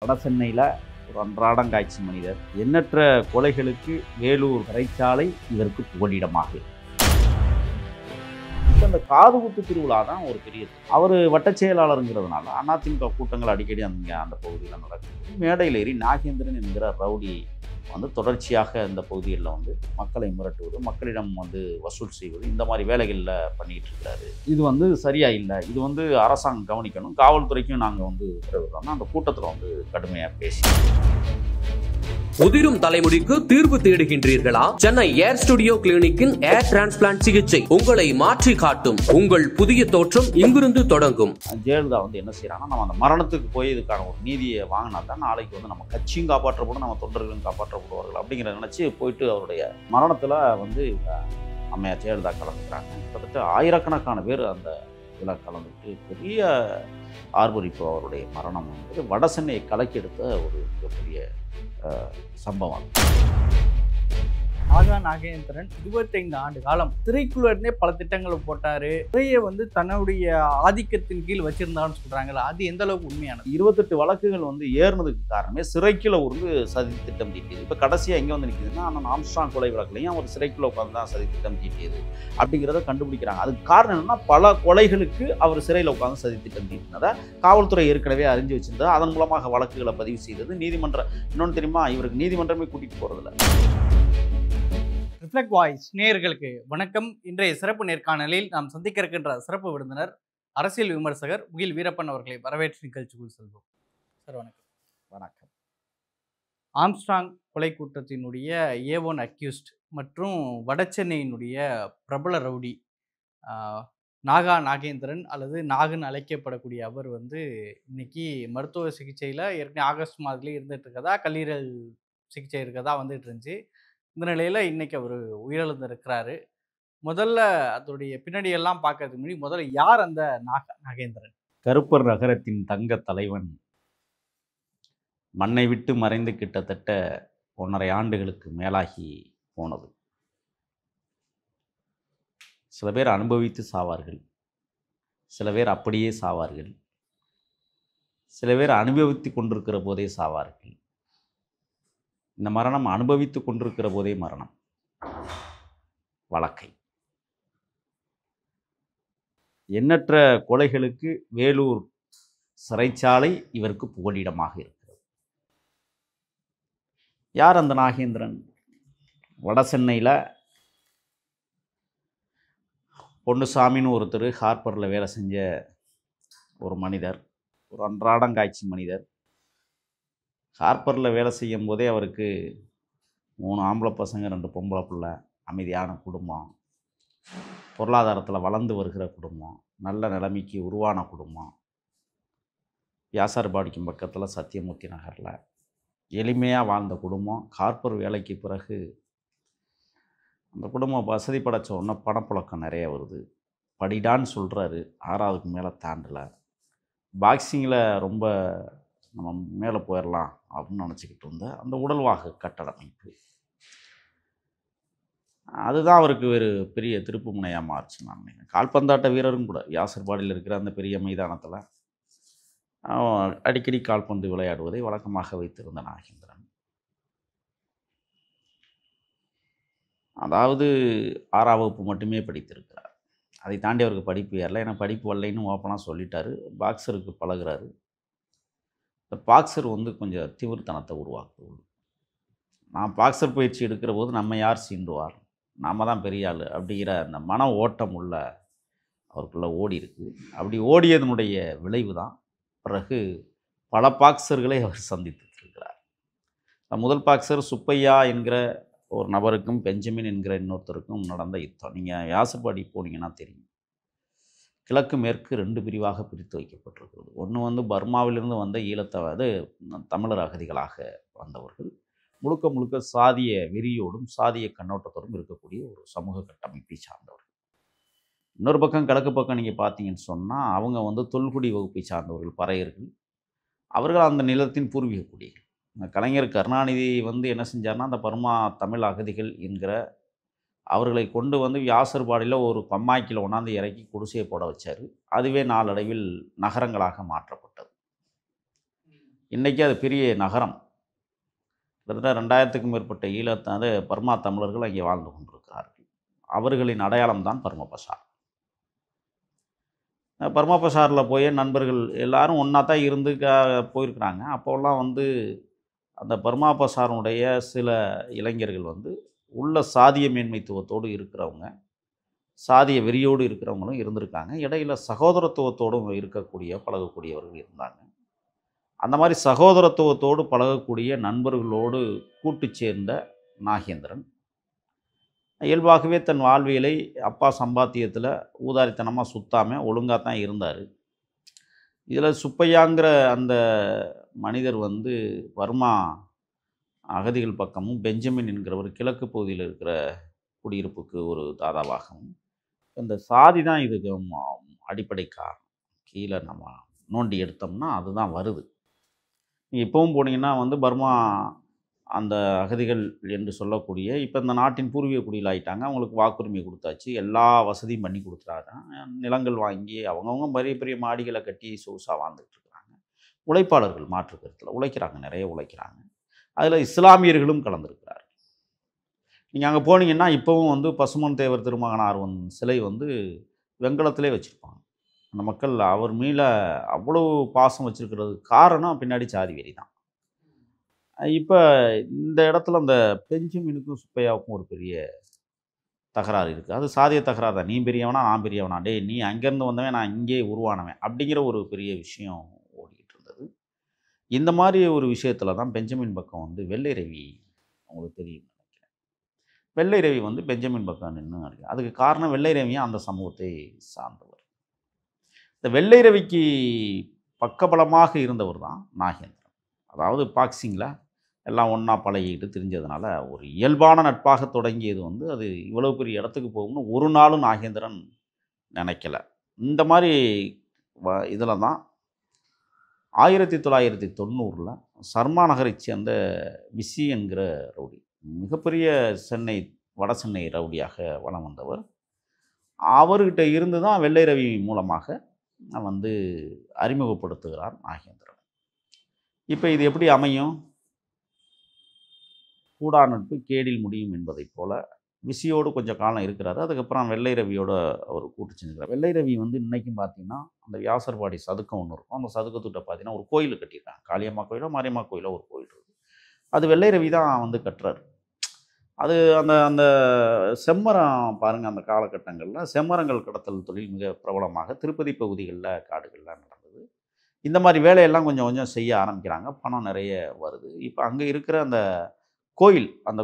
வட சென்னையில் ஒரு அன்றாடங்காய்ச்சி மனிதர். எண்ணற்ற கொலைகளுக்கு வேலூர் சிறைச்சாலை இதற்கு புகலிடமாக. அந்த காதுகுத்து திருவிழா தான் ஒரு பெரிய அவர் வட்டச் செயலாளருங்கிறதுனால அதிமுக கூட்டங்கள் அடிக்கடி அந்த பகுதியில் நடக்கும். மேடையில் ஏறி நாகேந்திரன் என்கிற ரவுடி தொடர்ச்சியாக இந்த பகுதிகளில் மக்களை மிரட்டுவது, மக்களிடம் வசூல் செய்வது, இந்த மாதிரி வேலைகளில் பண்ணிகிட்டு இருக்கிறாரு. இது சரியா இல்லை, இது அரசாங்கம் கவனிக்கணும், காவல்துறைக்கும் நாங்கள் உத்தரவிடுறோம்னா அந்த கூட்டத்தில் கடுமையாக பேசி. உதிரும் தலைமுடிக்கு தீர்வு தேடுகின்றீர்களா? சென்னை ஏர் ஸ்டுடியோ கிளினிக்கின் ஏர் டிரான்ஸ்பிளான்ட் சிகிச்சை உங்களை மாற்றி காட்டும். உங்கள் புதிய தோற்றம் இங்கிருந்து தொடங்கும். ஜெயலலிதா என்ன செய்யறாங்கன்னா, நம்ம அந்த மரணத்துக்கு போய் இதுக்கான ஒரு நீதியை வாங்கினா தான் நாளைக்கு நம்ம கட்சியும் காப்பாற்றப்படும், நம்ம தொண்டர்களும் காப்பாற்றப்படுவார்கள் அப்படிங்கிறத நினைச்சு போயிட்டு அவருடைய மரணத்துல அம்மையார் ஜெயலலிதா கலந்துக்கிறாங்க. கிட்டத்தட்ட ஆயிரக்கணக்கான பேர் அந்த இதில் கலந்துட்டு பெரிய ஆர்ப்பரிப்பு. அவருடைய மரணம் வட சென்னையை கலக்கெடுத்த ஒரு மிகப்பெரிய சம்பவம். நாகா நாகேந்திரன் 25 ஆண்டு காலம் சிறைக்குள்ள இருந்தே பல திட்டங்களை போட்டாரு. சிறையை தன்னுடைய ஆதிக்கத்தின் கீழ் வச்சிருந்தான்னு சொல்றாங்களா, அது எந்த அளவுக்கு உண்மையானது? 28 வழக்குகள் ஏறுனதுக்கு காரணமே சிறைக்குள்ள சதி திட்டம் தீட்டியது. இப்போ கடைசியாக எங்கே நிற்குதுன்னா, ஆனால் ஆம்ஸ்ட்ராங் கொலை வழக்குலையும் அவர் சிறைக்குள்ள உட்காந்து தான் சதி திட்டம் தீட்டியது அப்படிங்கிறத கண்டுபிடிக்கிறாங்க. அதுக்கு காரணம் என்னன்னா, பல கொலைகளுக்கு அவர் சிறையில் உட்காந்து சதி திட்டம் தீட்டினதை காவல்துறை ஏற்கனவே அறிஞ்சு வச்சிருந்தது. அதன் மூலமாக வழக்குகளை பதிவு செய்தது. நீதிமன்றம் இன்னொன்று தெரியுமா, இவருக்கு நீதிமன்றமே கூட்டிகிட்டு போகிறதில்ல. ரிஃப்ளெக்ட் வாய்ஸ் நேயர்களுக்கு வணக்கம். இன்றைய சிறப்பு நேர்காணலில் நாம் சந்திக்க இருக்கின்ற சிறப்பு விருந்தினர் அரசியல் விமர்சகர் முகில் வீரப்பன் அவர்களை வரவேற்று நிகழ்ச்சிக்குள் செல்வோம். சார் வணக்கம். வணக்கம். ஆம்ஸ்ட்ராங் கொலை கூட்டத்தினுடைய A1 அக்யூஸ்ட் மற்றும் வடசென்னையினுடைய பிரபல ரவுடி நாகா நாகேந்திரன் அல்லது நாகன் அழைக்கப்படக்கூடிய அவர் இன்னைக்கு மருத்துவ சிகிச்சையில் ஏற்கனவே ஆகஸ்ட் மாதத்துலேயே இருந்துட்டு இருக்கதா, கல்லீரல் சிகிச்சை இருக்கதா வந்துட்டு இருந்துச்சு. இந்த நிலையில் இன்னைக்கு அவர் உயிரிழந்து இருக்கிறாரு. முதல்ல அதோடைய பின்னணியெல்லாம் பார்க்கறதுக்கு முன்னாடி முதல்ல யார் அந்த நாகேந்திரன்? கருப்பர் நகரத்தின் தங்க தலைவன். மண்ணை விட்டு மறைந்து கிட்டத்தட்ட 1.5 ஆண்டுகளுக்கு மேலாகி போனது. சில பேர் அனுபவித்து சாவார்கள், சில பேர் அப்படியே சாவார்கள், சில பேர் அனுபவித்து கொண்டிருக்கிற போதே சாவார்கள். இந்த மரணம் அனுபவித்து கொண்டிருக்கிற போதே மரணம். வழக்கை எண்ணற்ற கொலைகளுக்கு வேலூர் சிறைச்சாலை இவருக்கு புகலிடமாக இருக்கிறது. யார் அந்த நாகேந்திரன்? வட சென்னையில் பொன்னுசாமின்னு ஒருத்தர் ஹார்பரில் வேலை செஞ்ச ஒரு மனிதர், ஒரு அன்றாடங்காய்ச்சி மனிதர். ஹார்பரில் வேலை செய்யும் போதே அவருக்கு 3 ஆம்பளை பசங்க, 2 பொம்பளை பிள்ளை, அமைதியான குடும்பம், பொருளாதாரத்தில் வளர்ந்து வருகிற குடும்பம், நல்ல நிலைமைக்கு உருவான குடும்பம். வியாசார்பாடிக்கும் பக்கத்தில் சத்தியமூர்த்தி நகரில் எளிமையாக வாழ்ந்த குடும்பம். ஹார்பர் வேலைக்கு பிறகு அந்த குடும்பம் வசதி படைச்ச உடனே பணப்புழக்கம் நிறைய வருது. படிடான்னு சொல்கிறாரு, 6ஆவதுக்கு மேலே தாண்டலை. பாக்ஸிங்கில் ரொம்ப நம்ம மேலே போயிடலாம் அப்படின்னு நினச்சிக்கிட்டு இருந்த அந்த உடல்வாக கட்டமைப்பு, அதுதான் அவருக்கு ஒரு பெரிய திருப்பு முனையாக மாறுச்சு. நான் நினைக்கிறேன் கால்பந்தாட்ட வீரரும் கூட வியாசர்பாடியில் இருக்கிற அந்த பெரிய மைதானத்தில் அடிக்கடி கால்பந்து விளையாடுவதை வழக்கமாக வைத்திருந்த நாகேந்திரன், அதாவது 6ஆம் வகுப்பு மட்டுமே படித்திருக்கிறார். அதை தாண்டி அவருக்கு படிப்பு ஏறல. ஏன்னா படிப்பு வரலைன்னு ஓப்பனாக சொல்லிட்டாரு. பாக்ஸருக்கு பழகுறாரு. இந்த பாக்ஸர் கொஞ்சம் தீவிரத்தனத்தை உருவாக்குவது. நான் பாக்ஸர் பயிற்சி எடுக்கிற போது நம்ம யார் சீண்டுவார், நாம் தான் பெரிய ஆள் அப்படிங்கிற அந்த மன ஓட்டம் உள்ள அவருக்குள்ளே ஓடி இருக்குது. அப்படி ஓடியதனுடைய விளைவு தான் பிறகு பல பாக்ஸர்களை அவர் சந்தித்திருக்கிறார். முதல் பாக்ஸர் சுப்பையா என்கிற ஒரு நபருக்கும் பெஞ்சமின் என்கிற இன்னொருத்தருக்கும் நடந்த யுத்தம். நீங்கள் வியாசர்பாடி போனீங்கன்னா தெரியும். கிழக்கு மேற்கு 2 பிரிவாக பிரித்து வைக்கப்பட்டிருக்கிறது. ஒன்று பர்மாவிலிருந்து வந்த தமிழர் அகதிகளாக வந்தவர்கள், முழுக்க முழுக்க சாதிய வெறியோடும் சாதிய கண்ணோட்டத்தோடும் இருக்கக்கூடிய ஒரு சமூக கட்டமைப்பை சார்ந்தவர்கள். இன்னொரு பக்கம் கிழக்கு பக்கம் நீங்கள் பார்த்தீங்கன்னு சொன்னால் அவங்க தொல்குடி வகுப்பை சார்ந்தவர்கள், பறையர்கள். அவர்கள் அந்த நிலத்தின் பூர்வீக குடிகள். கலைஞர் கருணாநிதி என்ன செஞ்சார்னா, அந்த பர்மா தமிழ் அகதிகள் என்கிற அவர்களை கொண்டு வியாசர்பாடியில் ஒரு கம்மாய்க்கில் ஒன்றாந்து இறக்கி குடிசையை போட வச்சார். அதுவே நாளடைவில் நகரங்களாக மாற்றப்பட்டது. இன்றைக்கி அது பெரிய நகரம். கிட்டத்தட்ட 2000க்கும் மேற்பட்ட ஈழத்தாது பர்மா தமிழர்கள் அங்கே வாழ்ந்து கொண்டிருக்கிறார்கள். அவர்களின் அடையாளம் தான் பர்மா பசார். பர்மா பசாரில் போய் நண்பர்கள் எல்லாரும் ஒன்றா தான் இருந்து போயிருக்கிறாங்க. அப்போல்லாம் வந்து அந்த பர்மா பசாருடைய சில இளைஞர்கள் வந்து உள்ள சாதிய மேன்மைத்துவத்தோடு இருக்கிறவங்க, சாதிய வெறியோடு இருக்கிறவங்களும் இருந்திருக்காங்க. இடையில சகோதரத்துவத்தோடும் பழகக்கூடியவர்கள் இருந்தாங்க. அந்த மாதிரி சகோதரத்துவத்தோடு பழகக்கூடிய நண்பர்களோடு கூட்டு சேர்ந்த நாகேந்திரன் இயல்பாகவே தன் வாழ்வியலை அப்பா சம்பாத்தியத்தில் ஊதாரித்தனமாக சுத்தாமல் ஒழுங்காக தான் இருந்தார். இதில் சுப்பையாங்கிற அந்த மனிதர் வந்து பர்மா அகதிகள் பக்கமும், பெஞ்சமின் என்கிறவர் கிழக்கு பகுதியில் இருக்கிற குடியிருப்புக்கு ஒரு தாதாவாகவும், இந்த சாதி தான் இதுக்கு அடிப்படை காரணம். கீழே நம்ம நோண்டி எடுத்தோம்னா அதுதான் வருது. நீங்கள் இப்போவும் போனீங்கன்னா வந்து பர்மா அந்த அகதிகள் என்று சொல்லக்கூடிய இப்போ இந்த நாட்டின் பூர்வீக குடியில் ஆகிட்டாங்க. அவங்களுக்கு வாக்குரிமை கொடுத்தாச்சு, எல்லா வசதியும் பண்ணி கொடுத்துட்டாங்க. நிலங்கள் வாங்கி அவங்கவுங்க பெரிய பெரிய மாடிகளை கட்டி சொகுசாக வாழ்ந்துட்டு இருக்கிறாங்க. உழைப்பாளர்கள் மாற்று கருத்தில் உழைக்கிறாங்க, நிறைய உழைக்கிறாங்க. அதில் இஸ்லாமியர்களும் கலந்துருக்கிறார். நீங்கள் அங்கே போனீங்கன்னா இப்போவும் வந்து பசுமன் தேவர் திருமகனார் சிலை வந்து வெங்கலத்திலே வச்சுருப்பாங்க. அந்த மக்கள் அவர் மேலே அவ்வளோ பாசம் வச்சுருக்கிறதுக்கு காரணம் பின்னாடி சாதி வெறி தான். இப்போ இந்த இடத்துல அந்த பெஞ்சமினுக்கும் சுப்பையாவுக்கும் ஒரு பெரிய தகராறு இருக்குது. அது சாதிய தகராறு தான். நீ பெரியவனா நான் பெரியவனா, டே நீ அங்கேருந்து வந்தவன் நான் இங்கே உருவானவன் அப்படிங்கிற ஒரு பெரிய விஷயம் ஓடிக்கிட்டு இருந்தது. இந்த மாதிரி ஒரு விஷயத்தில் தான் பெஞ்சமின் பக்கம் வந்து வெள்ளை ரவி, உங்களுக்கு தெரியும் நினைக்கிறேன், வெள்ளை ரவி வந்து பெஞ்சமின் பக்கம் நின்று நினைக்கிறேன். அதுக்கு காரணம் வெள்ளை ரவியும் அந்த சமூகத்தை சார்ந்தவர். இந்த வெள்ளை ரவிக்கு பக்கபலமாக இருந்தவர் தான் நாகேந்திரன். அதாவது பாக்ஸிங்கில் எல்லாம் ஒன்றா பழகிட்டு தெரிஞ்சதுனால ஒரு இயல்பான நட்பாக தொடங்கியது வந்து அது இவ்வளோ பெரிய இடத்துக்கு போகும்னு ஒரு நாளும் நாகேந்திரன் நினைக்கல. இந்த மாதிரி இதில் தான் 1990 சர்மா நகரை சேர்ந்த விசி என்கிற ரவுடி, மிகப்பெரிய வட சென்னை ரவுடியாக வலம் வந்தவர். அவர்கிட்ட இருந்து தான் வெள்ளை ரவி மூலமாக வந்து அறிமுகப்படுத்துகிறார் நாகேந்திரன். இப்போ இது எப்படி அமையும்? கூடா நட்பு கேடில் முடியும் என்பதைப் போல விசியோடு கொஞ்சம் காலம் இருக்கிறாரு. அதுக்கப்புறம் வெள்ளை ரவியோட அவர் கூட்டு செஞ்சுக்கிறார். வெள்ளை ரவி வந்து இன்றைக்கும் பார்த்தீங்கன்னா அந்த வியாசர்பாடி சதுக்கம் ஒன்று இருக்கும். அந்த சதுக்கத்துக்கிட்ட பார்த்தீங்கன்னா ஒரு கோயில் கட்டியிருக்காங்க. காளியம்மா கோயிலோ மாரியம்மா கோயிலோ ஒரு கோயில் இருக்குது. அது வெள்ளை ரவி தான் வந்து கட்டுறாரு. அது அந்த அந்த செம்மரம் பாருங்கள், அந்த காலகட்டங்களில் செம்மரங்கள் கடத்தல் தொழில் மிக பிரபலமாக திருப்பதி பகுதிகளில் காடுகள்லாம் நடந்தது. இந்த மாதிரி வேலையெல்லாம் கொஞ்சம் கொஞ்சம் செய்ய ஆரம்பிக்கிறாங்க. பணம் நிறைய வருது. இப்போ அங்கே இருக்கிற அந்த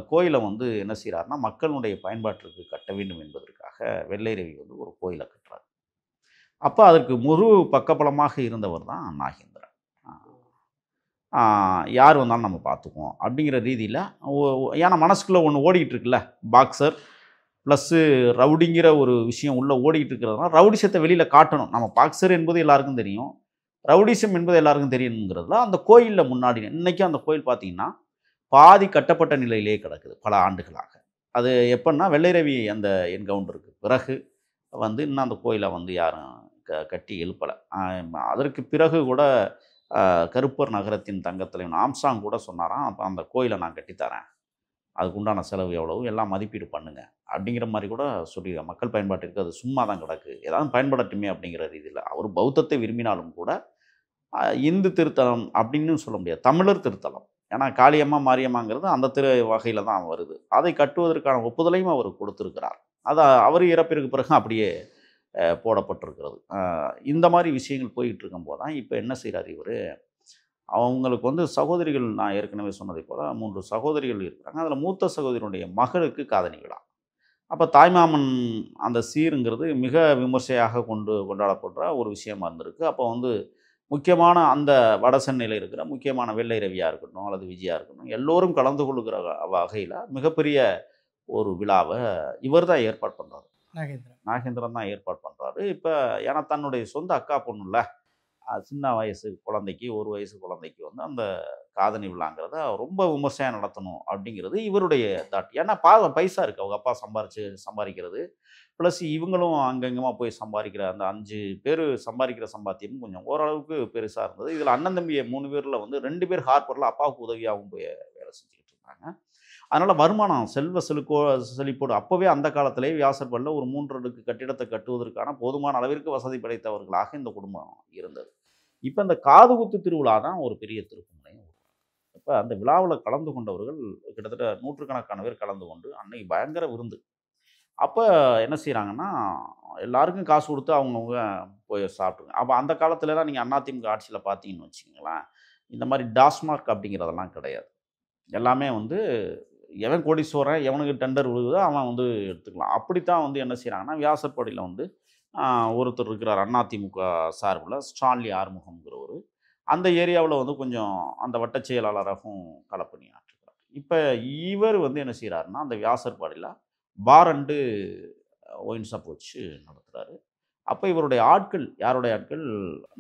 கோயிலை வந்து என்ன செய்கிறாருன்னா மக்களுடைய பயன்பாட்டிற்கு கட்ட வேண்டும் என்பதற்காக வெள்ளை ரவி வந்து ஒரு கோயிலை கட்டுறாரு. அப்போ அதற்கு முழு பக்கபலமாக இருந்தவர் தான் நாகேந்திரன். யார் வந்தாலும் நம்ம பார்த்துக்குவோம் அப்படிங்கிற ரீதியில், ஏன்னா மனசுக்குள்ளே ஒன்று ஓடிக்கிட்டு இருக்குல்ல, பாக்ஸர் ப்ளஸ்ஸு ரவுடிங்கிற ஒரு விஷயம் உள்ளே ஓடிக்கிட்டு இருக்கிறதுனால ரவுடிசத்தை வெளியில் காட்டணும். நம்ம பாக்ஸர் என்பது எல்லாருக்கும் தெரியும், ரவுடிசம் என்பது எல்லாருக்கும் தெரியணுங்கிறதுல அந்த கோயிலில் முன்னாடி இன்றைக்கும் அந்த கோயில் பார்த்திங்கன்னா பாதி கட்டப்பட்ட நிலையிலே கிடக்குது பல ஆண்டுகளாக. அது எப்படின்னா வெள்ளை ரவி அந்த என்கவுண்டருக்கு பிறகு வந்து இன்னும் அந்த கோயிலை வந்து யாரும் கட்டி எழுப்பலை. அதற்கு பிறகு கூட கருப்பர் நகரத்தின் தங்கத்தலைவன் ஆம்ஸ்ட்ராங் கூட சொன்னாராம், அப்போ அந்த கோயிலை நான் கட்டித்தரேன், அதுக்கு உண்டான செலவு எவ்வளவு எல்லாம் மதிப்பீடு பண்ணுங்கள் அப்படிங்கிற மாதிரி கூட சொல்லியிருக்காங்க. மக்கள் பயன்பாட்டிற்கு அது சும்மா தான் கிடக்கு, ஏதாவது பயன்படட்டுமே அப்படிங்கிற ரீதியில். அவர் பௌத்தத்தை விரும்பினாலும் கூட இந்து திருத்தலம் அப்படின்னு சொல்ல முடியாது, தமிழர் திருத்தலம். ஏன்னா காளியம்மா மாரியம்மாங்கிறது அந்த வகையில் தான் வருது. அதை கட்டுவதற்கான ஒப்புதலையும் அவர் கொடுத்துருக்கிறார். அது அவர் இறப்பிற்கு பிறகு அப்படியே போடப்பட்டிருக்கிறது. இந்த மாதிரி விஷயங்கள் போயிட்டு இருக்கும்போது தான் இப்போ என்ன செய்கிறார் இவர், அவங்களுக்கு வந்து சகோதரிகள், நான் ஏற்கனவே சொன்னதை போல் 3 சகோதரிகள் இருக்கிறாங்க. அதில் மூத்த சகோதரியுடைய மகளுக்கு காதணி விழா. அப்போ தாய்மாமன் அந்த சீருங்கிறது மிக விமர்சையாக கொண்டாடப்படுற ஒரு விஷயமா இருந்திருக்கு. அப்போ வந்து முக்கியமான அந்த வட சென்னையில் இருக்கிற முக்கியமான வெள்ளை ரவியாக இருக்கட்டும் அல்லது விஜயா இருக்கட்டும், எல்லோரும் கலந்து கொள்ளுகிற வகையில் மிகப்பெரிய ஒரு விழாவை இவர் தான் ஏற்பாடு பண்ணுறாரு. நாகேந்திரன் தான் ஏற்பாடு பண்ணுறாரு. இப்போ ஏன்னா தன்னுடைய சொந்த அக்கா பொண்ணுல, சின்ன வயசு குழந்தைக்கு 1 வயசு குழந்தைக்கு வந்து அந்த காதணி விழாங்கிறத ரொம்ப விமர்சையாக நடத்தணும் அப்படிங்கிறது இவருடைய தாட். ஏன்னா பைசா இருக்குது, அவங்க அப்பா சம்பாதிக்கிறது ப்ளஸ் இவங்களும் அங்கங்கமா போய் சம்பாதிக்கிற அந்த 5 பேர் சம்பாதிக்கிற சம்பாத்தியம் கொஞ்சம் ஓரளவுக்கு பெருசாக இருந்தது. இதில் அண்ணன் தம்பி 3 பேரில் வந்து 2 பேர் ஹார்பரில் அப்பாவுக்கு உதவியாகவும் போய் வேலை செஞ்சுக்கிட்டு இருந்தாங்க. அதனால் வருமானம் செழிப்போடு அப்போவே அந்த காலத்திலேயே வியாசர்பாடியில் ஒரு 3 அடுக்கு கட்டிடத்தை கட்டுவதற்கான போதுமான அளவிற்கு வசதி படைத்தவர்களாக இந்த குடும்பம் இருந்தது. இப்போ இந்த காதுகுத்து திருவிழா தான் ஒரு பெரிய திருப்புமுனையும். இப்போ அந்த விழாவில் கலந்து கொண்டவர்கள் கிட்டத்தட்ட நூற்றுக்கணக்கான பேர் கலந்து கொண்டு அன்னைக்கு பயங்கர விருந்து. அப்போ என்ன செய்கிறாங்கன்னா, எல்லாருக்கும் காசு கொடுத்து அவங்கவுங்க போய் சாப்பிட்டுங்க. அப்போ அந்த காலத்துலலாம் நீங்கள் அதிமுக ஆட்சியில் பார்த்தீங்கன்னு வச்சுக்கங்களேன், இந்த மாதிரி டாஸ்மார்க் அப்படிங்கிறதெல்லாம் கிடையாது. எல்லாமே வந்து எவன் கோடீஸ்வரன், எவனுக்கு டெண்டர் விழுகுதோ அவன் வந்து எடுத்துக்கலாம். அப்படித்தான் வந்து என்ன செய்கிறாங்கன்னா, வியாசர்பாடியில் வந்து ஒருத்தர் இருக்கிறார் அதிமுக சார்பில் ஸ்டான்லி ஆறுமுகம்ங்கிறவர். அந்த ஏரியாவில் வந்து கொஞ்சம் அந்த வட்டச் செயலாளராகவும் களப்பணியாற்றுகிறார். இப்போ இவர் வந்து என்ன செய்கிறாருன்னா, அந்த வியாசர்பாடியில் பார் அண்டு ஒயின் ஷாப் வச்சு நடத்துகிறாரு. அப்போ இவருடைய ஆட்கள், யாருடைய ஆட்கள்,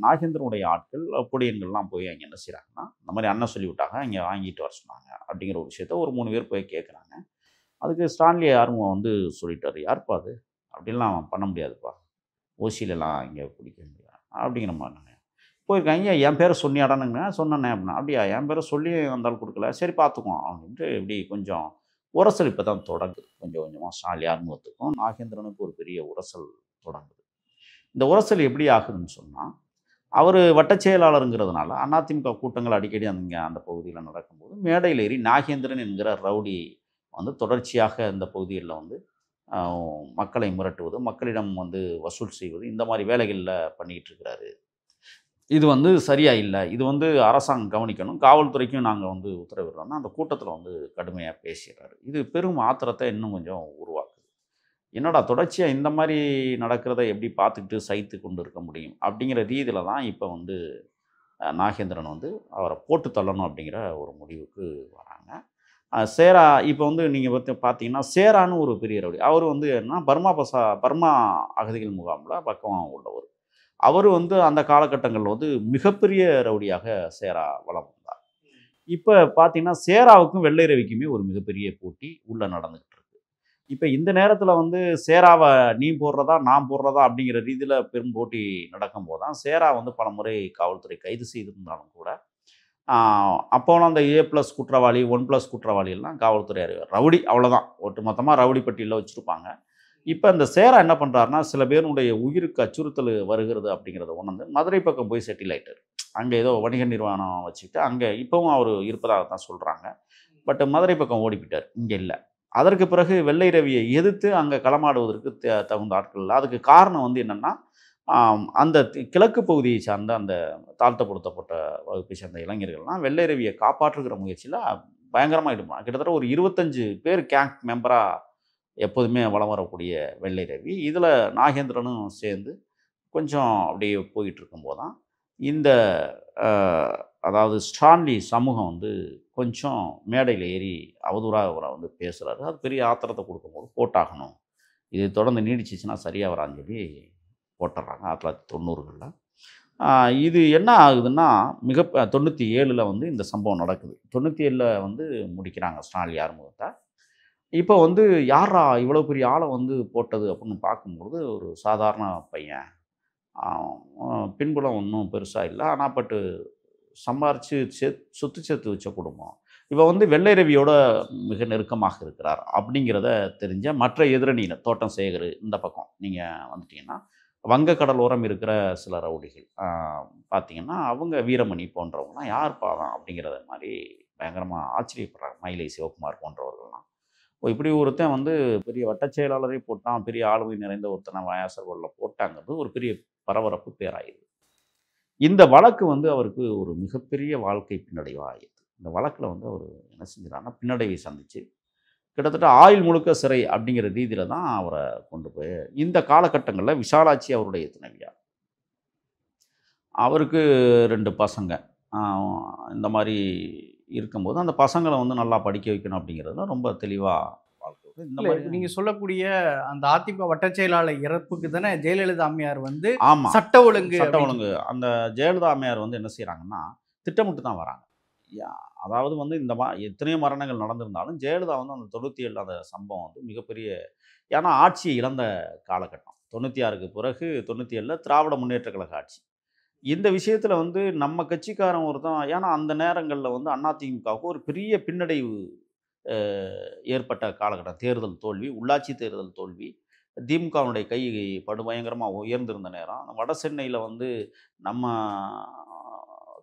நாகேந்திரனுடைய ஆட்கள் பொடியன்கள்லாம் போய் அங்கே என்ன செய்கிறாங்கன்னா, இந்த மாதிரி அண்ணன் சொல்லிவிட்டாங்க, இங்கே வாங்கிட்டு வர சொன்னாங்க அப்படிங்கிற ஒரு விஷயத்த ஒரு 3 பேர் போய் கேட்குறாங்க. அதுக்கு ஸ்டான்லி ஆறுமுகம் வந்து சொல்லிட்டாரு, யாருப்பா அது, அப்படின்லாம் பண்ண முடியாதுப்பா, ஓசியிலலாம் இங்கே பிடிக்க முடியாது அப்படிங்கிற மாதிரி போயிருக்காங்க. என் பேரை சொன்னியாடானுங்க, சொன்னேன்னே அப்படின்னா, அப்படியா என் பேரை சொல்லி வந்தாலும் கொடுக்கல, சரி பார்த்துக்குவோம் அப்படின்ட்டு இப்படி கொஞ்சம் உரசல் இப்போ தான் தொடங்குது. கொஞ்சம் கொஞ்சமாக ஸ்டான்லி ஆறுமுகத்துக்கும் நாகேந்திரனுக்கும் ஒரு பெரிய உரசல் தொடங்குது. இந்த உரசல் எப்படி ஆகுதுன்னு சொன்னால், அவர் வட்டச் செயலாளருங்கிறதுனால அதிமுக கூட்டங்கள் அடிக்கடி அந்த பகுதியில் நடக்கும்போது மேடையில் ஏறி நாகேந்திரன் என்கிற ரவுடி வந்து தொடர்ச்சியாக இந்த பகுதிகளில் வந்து மக்களை மிரட்டுவது, மக்களிடம் வந்து வசூல் செய்வது, இந்த மாதிரி வேலைகளில் பண்ணிக்கிட்டு இருக்கிறாரு. இது வந்து சரியா இல்லை, இது வந்து அரசாங்கம் கவனிக்கணும், காவல்துறைக்கும் நாங்கள் வந்து உத்தரவிடுறோம்னா அந்த கூட்டத்தில் வந்து கடுமையாக பேசுகிறாரு. இது பெரும் ஆத்திரத்தை இன்னும் கொஞ்சம் உருவாக்குது. என்னடா தொடர்ச்சியாக இந்த மாதிரி நடக்கிறத எப்படி பார்த்துக்கிட்டு சகித்து கொண்டு இருக்க முடியும் அப்படிங்கிற ரீதியில் தான் இப்போ வந்து நாகேந்திரன் வந்து அவரை போட்டு தள்ளணும் அப்படிங்கிற ஒரு முடிவுக்கு வராங்க. சேரா இப்போ வந்து நீங்கள் பார்த்தீங்கன்னா, சேரான்னு ஒரு பெரிய ரவுடி, அவர் வந்து என்ன பர்மா அகதிகள் முகாமில் பக்கம் உள்ளவர். அவர் வந்து அந்த காலகட்டங்களில் வந்து மிகப்பெரிய ரவுடியாக சேரா வலம் வந்தார். இப்போ பார்த்தீங்கன்னா, சேராவுக்கும் வெள்ளை ரவிக்குமே ஒரு மிகப்பெரிய போட்டி உள்ளே நடந்துக்கிட்டு இருக்கு. இப்போ இந்த நேரத்தில் வந்து சேராவை நீ போடுறதா நான் போடுறதா அப்படிங்கிற ரீதியில் பெரும் போட்டி நடக்கும்போது தான் சேரா வந்து பல முறை காவல்துறை கைது செய்திருந்தாலும் கூட அப்போலாம் அந்த A+ குற்றவாளி 1+ குற்றவாளி எல்லாம் காவல்துறை ரவுடி அவ்வளோதான், ஒட்டு மொத்தமாக ரவுடி பட்டியலில் வச்சுருப்பாங்க. இப்போ இந்த சேரா என்ன பண்ணுறாருன்னா, சில பேருடைய உயிருக்கு அச்சுறுத்தல் வருகிறது அப்படிங்கிறத உணர்ந்து மதுரை பக்கம் போய் செட்டில் ஆகிட்டார். அங்கே ஏதோ வணிக நிறுவனம் வச்சுக்கிட்டு அங்கே இப்போவும் அவர் இருப்பதாக தான் சொல்கிறாங்க. பட் மதுரை பக்கம் ஓடிப்பிட்டார், இங்கே இல்லை. அதற்கு பிறகு வெள்ளை ரவியை எதிர்த்து அங்கே களமாடுவதற்கு தகுந்த ஆட்கள் இல்லை. அதுக்கு காரணம் வந்து என்னென்னா, அந்த கிழக்கு பகுதியை சார்ந்த அந்த தாழ்த்தப்படுத்தப்பட்ட வகுப்பை சேர்ந்த இளைஞர்கள்லாம் வெள்ளை ரவியை காப்பாற்றுகிற முயற்சியில் பயங்கரமாக ஈடுபடுறாங்க. கிட்டத்தட்ட ஒரு 25 பேர் கேங்க் மெம்பராக எப்போதுமே வலம் வரக்கூடிய வெள்ளை ரவி இதில் நாகேந்திரனும் சேர்ந்து கொஞ்சம் அப்படியே போயிட்டு இருக்கும்போது தான் இந்த அதாவது ஸ்டான்லி சமூகம் வந்து கொஞ்சம் மேடையில் ஏறி அவதூறாக அவரை வந்து பேசுகிறாரு. அது பெரிய ஆத்திரத்தை கொடுக்கும்போது போட்டாகணும், இது தொடர்ந்து நீடிச்சிச்சுன்னா சரியாக வரான்னு சொல்லி போட்டுடுறாங்க 1990களில். இது என்ன ஆகுதுன்னா, 97ல் வந்து இந்த சம்பவம் நடக்குது. 97ல் வந்து முடிக்கிறாங்க ஸ்டான்லி ஆறுமுகத்தை. இப்போ வந்து யாரா இவ்வளோ பெரிய ஆளை வந்து போட்டது அப்படின்னு பார்க்கும்பொழுது, ஒரு சாதாரண பையன், பின்புலம் ஒன்றும் பெருசாக இல்லை, ஆனால் பட்டு சம்பாரித்து சொத்து சேர்த்து வச்ச குடும்பம், இவன் வந்து வெள்ளை ரவியோட மிக நெருக்கமாக இருக்கிறார் அப்படிங்கிறத தெரிஞ்ச மற்ற எதிரணியினர், தோட்டம் சேகர் இந்த பக்கம் நீங்கள் வந்துட்டிங்கன்னா வங்கக்கடலோரம் இருக்கிற சில ரவுடிகள் பார்த்திங்கன்னா, அவங்க வீரமணி போன்றவங்களாம் யார் பாவம் அப்படிங்கிறத மாதிரி பயங்கரமாக ஆச்சரியப்படுறாங்க. மயிலை சிவகுமார் போன்றவர்கள்லாம், இப்படி ஒருத்தன் வந்து பெரிய வட்டச் செயலாளரை போட்டான், பெரிய ஆளுமை நிறைந்த ஒருத்தனை வியாசர்பாடியில் போட்டாங்கிறது ஒரு பெரிய பரபரப்பு பேராயிடுது. இந்த வழக்கு வந்து அவருக்கு ஒரு மிகப்பெரிய வாழ்க்கை பின்னடைவாக ஆயிடுது. இந்த வழக்கில் வந்து அவர் என்ன செஞ்சிடாருன்னா, பின்னடைவை சந்தித்து கிட்டத்தட்ட ஆயுள் முழுக்க சிறை அப்படிங்கிற ரீதியில் தான் அவரை கொண்டு போய் இந்த காலகட்டங்களில் விஷாலாட்சி அவருடைய துணைவியார், அவருக்கு 2 பசங்க, இந்த மாதிரி இருக்கும்போது அந்த பசங்களை வந்து நல்லா படிக்க வைக்கணும் அப்படிங்கிறதுல ரொம்ப தெளிவாக வாழ்க்கை இந்த இல்ல மாதிரி நீங்க சொல்லக்கூடிய அந்த அதிமுக வட்டச் செயலாளர் இறப்புக்கு தானே ஜெயலலிதா அம்மையார் வந்து ஆமாம், சட்ட ஒழுங்கு சட்ட அப்படின்னு ஒழுங்கு அந்த ஜெயலலிதா அம்மையார் வந்து என்ன செய்கிறாங்கன்னா திட்டமிட்டு தான் வராங்க. அதாவது வந்து இந்த எத்தனையோ மரணங்கள் நடந்திருந்தாலும் ஜெயலலிதா வந்து அந்த 97 அந்த சம்பவம் வந்து மிகப்பெரிய, ஏன்னா ஆட்சியை இழந்த காலகட்டம் 96க்கு பிறகு 97ல் திராவிட முன்னேற்ற கழக ஆட்சி. இந்த விஷயத்தில் வந்து நம்ம கட்சிக்காரன் ஒருத்தன், ஏன்னா அந்த நேரங்களில் வந்து அதிமுகவுக்கு ஒரு பெரிய பின்னடைவு ஏற்பட்ட காலகட்டம். தேர்தல் தோல்வி, உள்ளாட்சி தேர்தல் தோல்வி, திமுகவினுடைய கை படுபயங்கரமாக உயர்ந்திருந்த நேரம். வட சென்னையில் வந்து நம்ம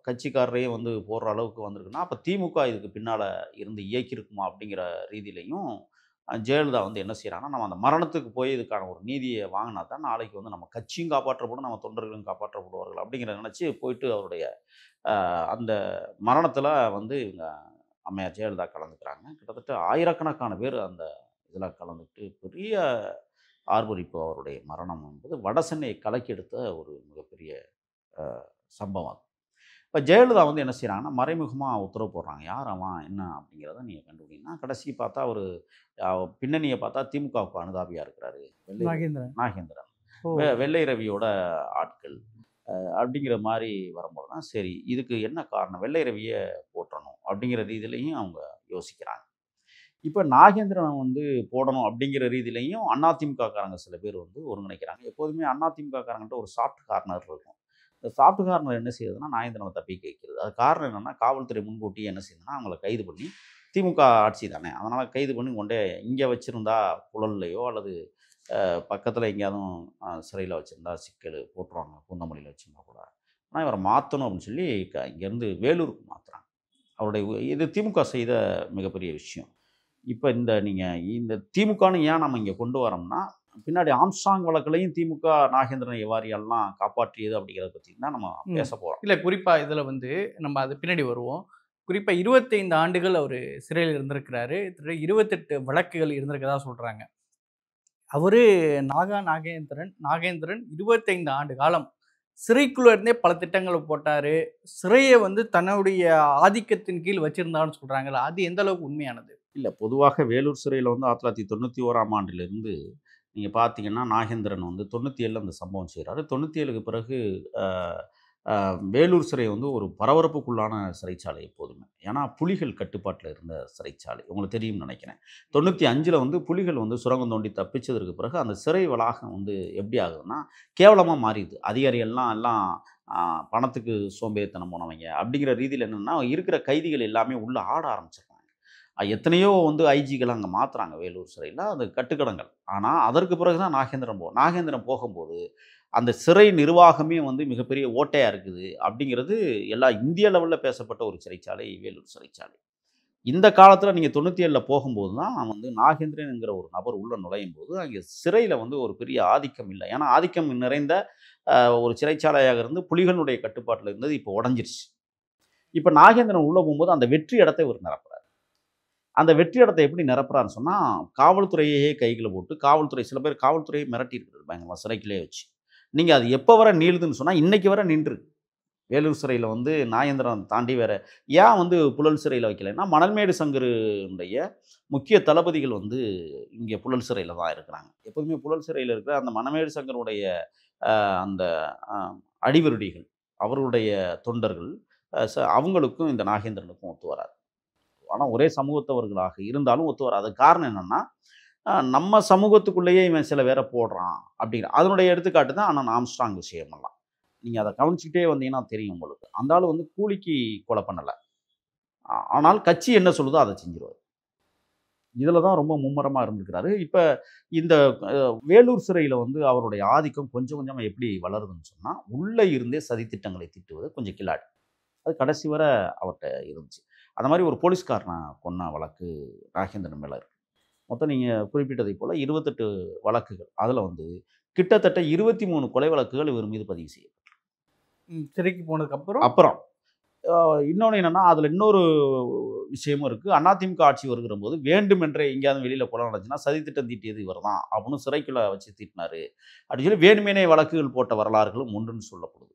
கட்சிக்காரரையே வந்து போடுற அளவுக்கு வந்திருக்குன்னா, அப்போ திமுக இதுக்கு பின்னால் இருந்து இயக்கியிருக்குமா அப்படிங்கிற ரீதியிலையும் ஜெயலலிதா வந்து என்ன செய்கிறாங்கன்னா, நம்ம அந்த மரணத்துக்கு போய் இதுக்கான ஒரு நீதியை வாங்கினா தான் நாளைக்கு வந்து நம்ம கட்சியும் காப்பாற்றப்படும், நம்ம தொண்டர்களும் காப்பாற்றப்படுவார்கள் அப்படிங்கிற நினச்சி போயிட்டு அவருடைய அந்த மரணத்தில் வந்து இவங்க அம்மையார் ஜெயலலிதா கலந்துக்கிறாங்க. கிட்டத்தட்ட ஆயிரக்கணக்கான பேர் அந்த இதில் கலந்துக்கிட்டு பெரிய ஆர்ப்பரிப்பு. அவருடைய மரணம் என்பது வட சென்னையை கலக்கி எடுத்த ஒரு மிகப்பெரிய சம்பவம் அது. இப்போ ஜெயலலிதா வந்து என்ன செய்கிறாங்கன்னா, மறைமுகமாக உத்தரவு போடுறாங்க. யார் அவன் என்ன அப்படிங்கிறத நீங்கள் கண்டுபிடிங்கன்னா, கடைசி பார்த்தா ஒரு பின்னணியை பார்த்தா திமுகவுக்கு அனுதாபியாக இருக்கிறாரு நாகேந்திரன். நாகேந்திரன், ஓ. வெள்ளை ரவியோட ஆட்கள் அப்படிங்கிற மாதிரி வரும்போது தான் சரி இதுக்கு என்ன காரணம், வெள்ளை ரவியை போற்றணும் அப்படிங்கிற ரீதியிலையும் அவங்க யோசிக்கிறாங்க. இப்போ நாகேந்திரன் வந்து போடணும் அப்படிங்கிற ரீதியிலையும் அதிமுககாரங்க சில பேர் வந்து ஒருங்கிணைக்கிறாங்க. எப்போதுமே அதிமுககாரங்கள்ட்ட ஒரு சாஃப்ட் கார்னர் இருக்கும். இந்த சாஃப்ட் கார்னர் என்ன செய்யுதுன்னா, நாகேந்திரனை தப்பிக்க வைக்கிறது. அது காரணம் என்னென்னா, காவல்துறை முன்கூட்டியே என்ன செய்யுதுன்னா, அவங்கள கைது பண்ணி, திமுக ஆட்சி தானே அதனால் கைது பண்ணி கொண்டே இங்கே வச்சுருந்தா புழல்லையோ அல்லது பக்கத்தில் எங்கேயாவது சிறையில் வச்சுருந்தா சிக்கல் போட்டுருவாங்க, பூந்தமல்லியில் வச்சுருந்தா கூட. ஆனால் இவரை மாற்றணும் அப்படின்னு சொல்லி இங்கேருந்து வேலூருக்கு மாற்றுறாங்க. அவருடைய இது திமுக செய்த மிகப்பெரிய விஷயம். இப்போ இந்த திமுகன்னு ஏன் நம்ம இங்கே கொண்டு வரோம்னா, பின்னாடி ஆம்ஸ்ட்ராங் வழக்குலையும் திமுக நாகேந்திரன் எவ்வாறியெல்லாம் காப்பாற்றியது அப்படிங்கிறத பற்றி தான் நம்ம பேச போகிறோம். இல்லை குறிப்பாக இதில் வந்து நம்ம அது பின்னாடி வருவோம். குறிப்பாக 25 ஆண்டுகள் அவர் சிறையில் இருந்திருக்கிறாரு. 28 வழக்குகள் இருந்திருக்கதா சொல்கிறாங்க. அவர் நாகேந்திரன் 25 ஆண்டு காலம் சிறைக்குள்ளே இருந்தே பல திட்டங்களை போட்டார். சிறையை வந்து தன்னுடைய ஆதிக்கத்தின் கீழ் வச்சுருந்தான்னு சொல்கிறாங்கல்ல, அது எந்த அளவுக்கு உண்மையானது? இல்லை, பொதுவாக வேலூர் சிறையில் வந்து 1991ஆம் ஆண்டிலிருந்து நீங்கள் பார்த்தீங்கன்னா, நாகேந்திரன் வந்து 97ல் அந்த சம்பவம் செய்கிறாரு. 97க்கு பிறகு வேலூர் சிறை வந்து ஒரு பரபரப்புக்குள்ளான சிறைச்சாலை எப்போதுமே. ஏன்னா புலிகள் கட்டுப்பாட்டில் இருந்த சிறைச்சாலை உங்களுக்கு தெரியும்னு நினைக்கிறேன். 95ல் வந்து புலிகள் வந்து சுரங்கம் தோண்டி தப்பிச்சதற்கு பிறகு அந்த சிறை வளாகம் வந்து எப்படி ஆகுதுன்னா கேவலமாக மாறிடுது. எல்லாம் பணத்துக்கு சோம்பேறித்தனம் போனவங்க அப்படிங்கிற ரீதியில் என்னென்னா, இருக்கிற கைதிகள் எல்லாமே உள்ளே ஆட ஆரம்பிச்சிருக்காங்க. எத்தனையோ வந்து ஐஜிகள் அங்கே மாற்றுறாங்க வேலூர் சிறையில், அது கட்டுக்கடங்கள். ஆனால் அதற்கு பிறகு தான் நாகேந்திரன் போகும்போது அந்த சிறை நிர்வாகமே வந்து மிகப்பெரிய ஓட்டையாக இருக்குது அப்படிங்கிறது எல்லா இந்திய லெவலில் பேசப்பட்ட ஒரு சிறைச்சாலை வேலூர் சிறைச்சாலை. இந்த காலத்தில் நீங்கள் 97ல் போகும்போது தான் வந்து நாகேந்திரன் என்கிற ஒரு நபர் உள்ளே நுழையும் போது அங்கே சிறையில் வந்து ஒரு பெரிய ஆதிக்கம் இல்லை. ஏன்னா ஆதிக்கம் நிறைந்த ஒரு சிறைச்சாலையாக இருந்து புலிகளுடைய கட்டுப்பாட்டில் இருந்தது இப்போ உடஞ்சிருச்சு. இப்போ நாகேந்திரன் உள்ளே போகும்போது அந்த வெற்றி இடத்தை இவர் நிரப்புறாரு. அந்த வெற்றி இடத்தை எப்படி நிரப்புறாருன்னு சொன்னால், காவல்துறையே கைகளை போட்டு காவல்துறை சில பேர் காவல்துறையை மிரட்டி இருக்கிறது பயங்கரமாக சிறைக்குள்ளே வச்சு. நீங்கள் அது எப்போ வர நீளுதுன்னு சொன்னால் இன்றைக்கி வர நின்றுருக்கு. வேலூர் சிறையில் வந்து நாகேந்திரன் தாண்டி வேறு ஏன் வந்து புழல் சிறையில் வைக்கலைன்னா, மணல்மேடு சங்கருடைய முக்கிய தளபதிகள் வந்து இங்கே புழல் சிறையில் தான் இருக்கிறாங்க. எப்போதுமே புழல் சிறையில் இருக்கிற அந்த மணல்மேடு சங்கருடைய அந்த அடிவருடிகள், அவருடைய தொண்டர்கள், அவங்களுக்கும் இந்த நாகேந்திரனுக்கும் ஒத்து வராது. ஆனால் ஒரே சமூகத்தவர்களாக இருந்தாலும் ஒத்து வராது. காரணம் என்னென்னா, நம்ம சமூகத்துக்குள்ளேயே இவன் சில பேரை போடுறான் அப்படிங்கிற அதனுடைய எடுத்துக்காட்டு தான் அண்ணன் ஆம்ஸ்ட்ராங் விஷயமெல்லாம். நீங்கள் அதை கவனிச்சுக்கிட்டே வந்தீங்கன்னா தெரியும் உங்களுக்கு. அந்த ஆள் வந்து கூலிக்கு கொலை பண்ணலை, ஆனால் கட்சி என்ன சொல்லுதோ அதை செஞ்சிருவார். இதில் தான் ரொம்ப மும்முரமாக இருந்திருக்கிறாரு. இப்போ இந்த வேலூர் சிறையில் வந்து அவருடைய ஆதிக்கம் கொஞ்சம் கொஞ்சமாக எப்படி வளருதுன்னு சொன்னால், உள்ளே இருந்தே சதித்திட்டங்களை திட்டுவது கொஞ்சம் கில்லாடி. அது கடைசி வரை அவர்கிட்ட இருந்துச்சு. அந்த மாதிரி ஒரு போலீஸ்காரனை கொன்ன வழக்கு நாகேந்திரன் மேலே இருக்குது. மொத்தம் நீங்கள் குறிப்பிட்டதை போல் 28 வழக்குகள். அதில் வந்து கிட்டத்தட்ட 23 கொலை வழக்குகள் இவர் மீது பதிவு செய்யப்பட்டு சிறைக்கு போனதுக்கப்புறம் அப்புறம் இன்னொன்று என்னென்னா, அதில் இன்னொரு விஷயமும் இருக்குது. அதிமுக ஆட்சி வருகிற போது வேண்டுமென்றே எங்கேயாவது வெளியில் கொலை நடந்துச்சுன்னா சதித்திட்டம் தீட்டியது இவர் தான் அப்படின்னு சிறைக்குள்ளே வச்சு தீட்டினார் அப்படின்னு சொல்லி வேணுமேனே வழக்குகள் போட்ட வரலாறுகளும் உண்டுன்னு சொல்லப்படுது.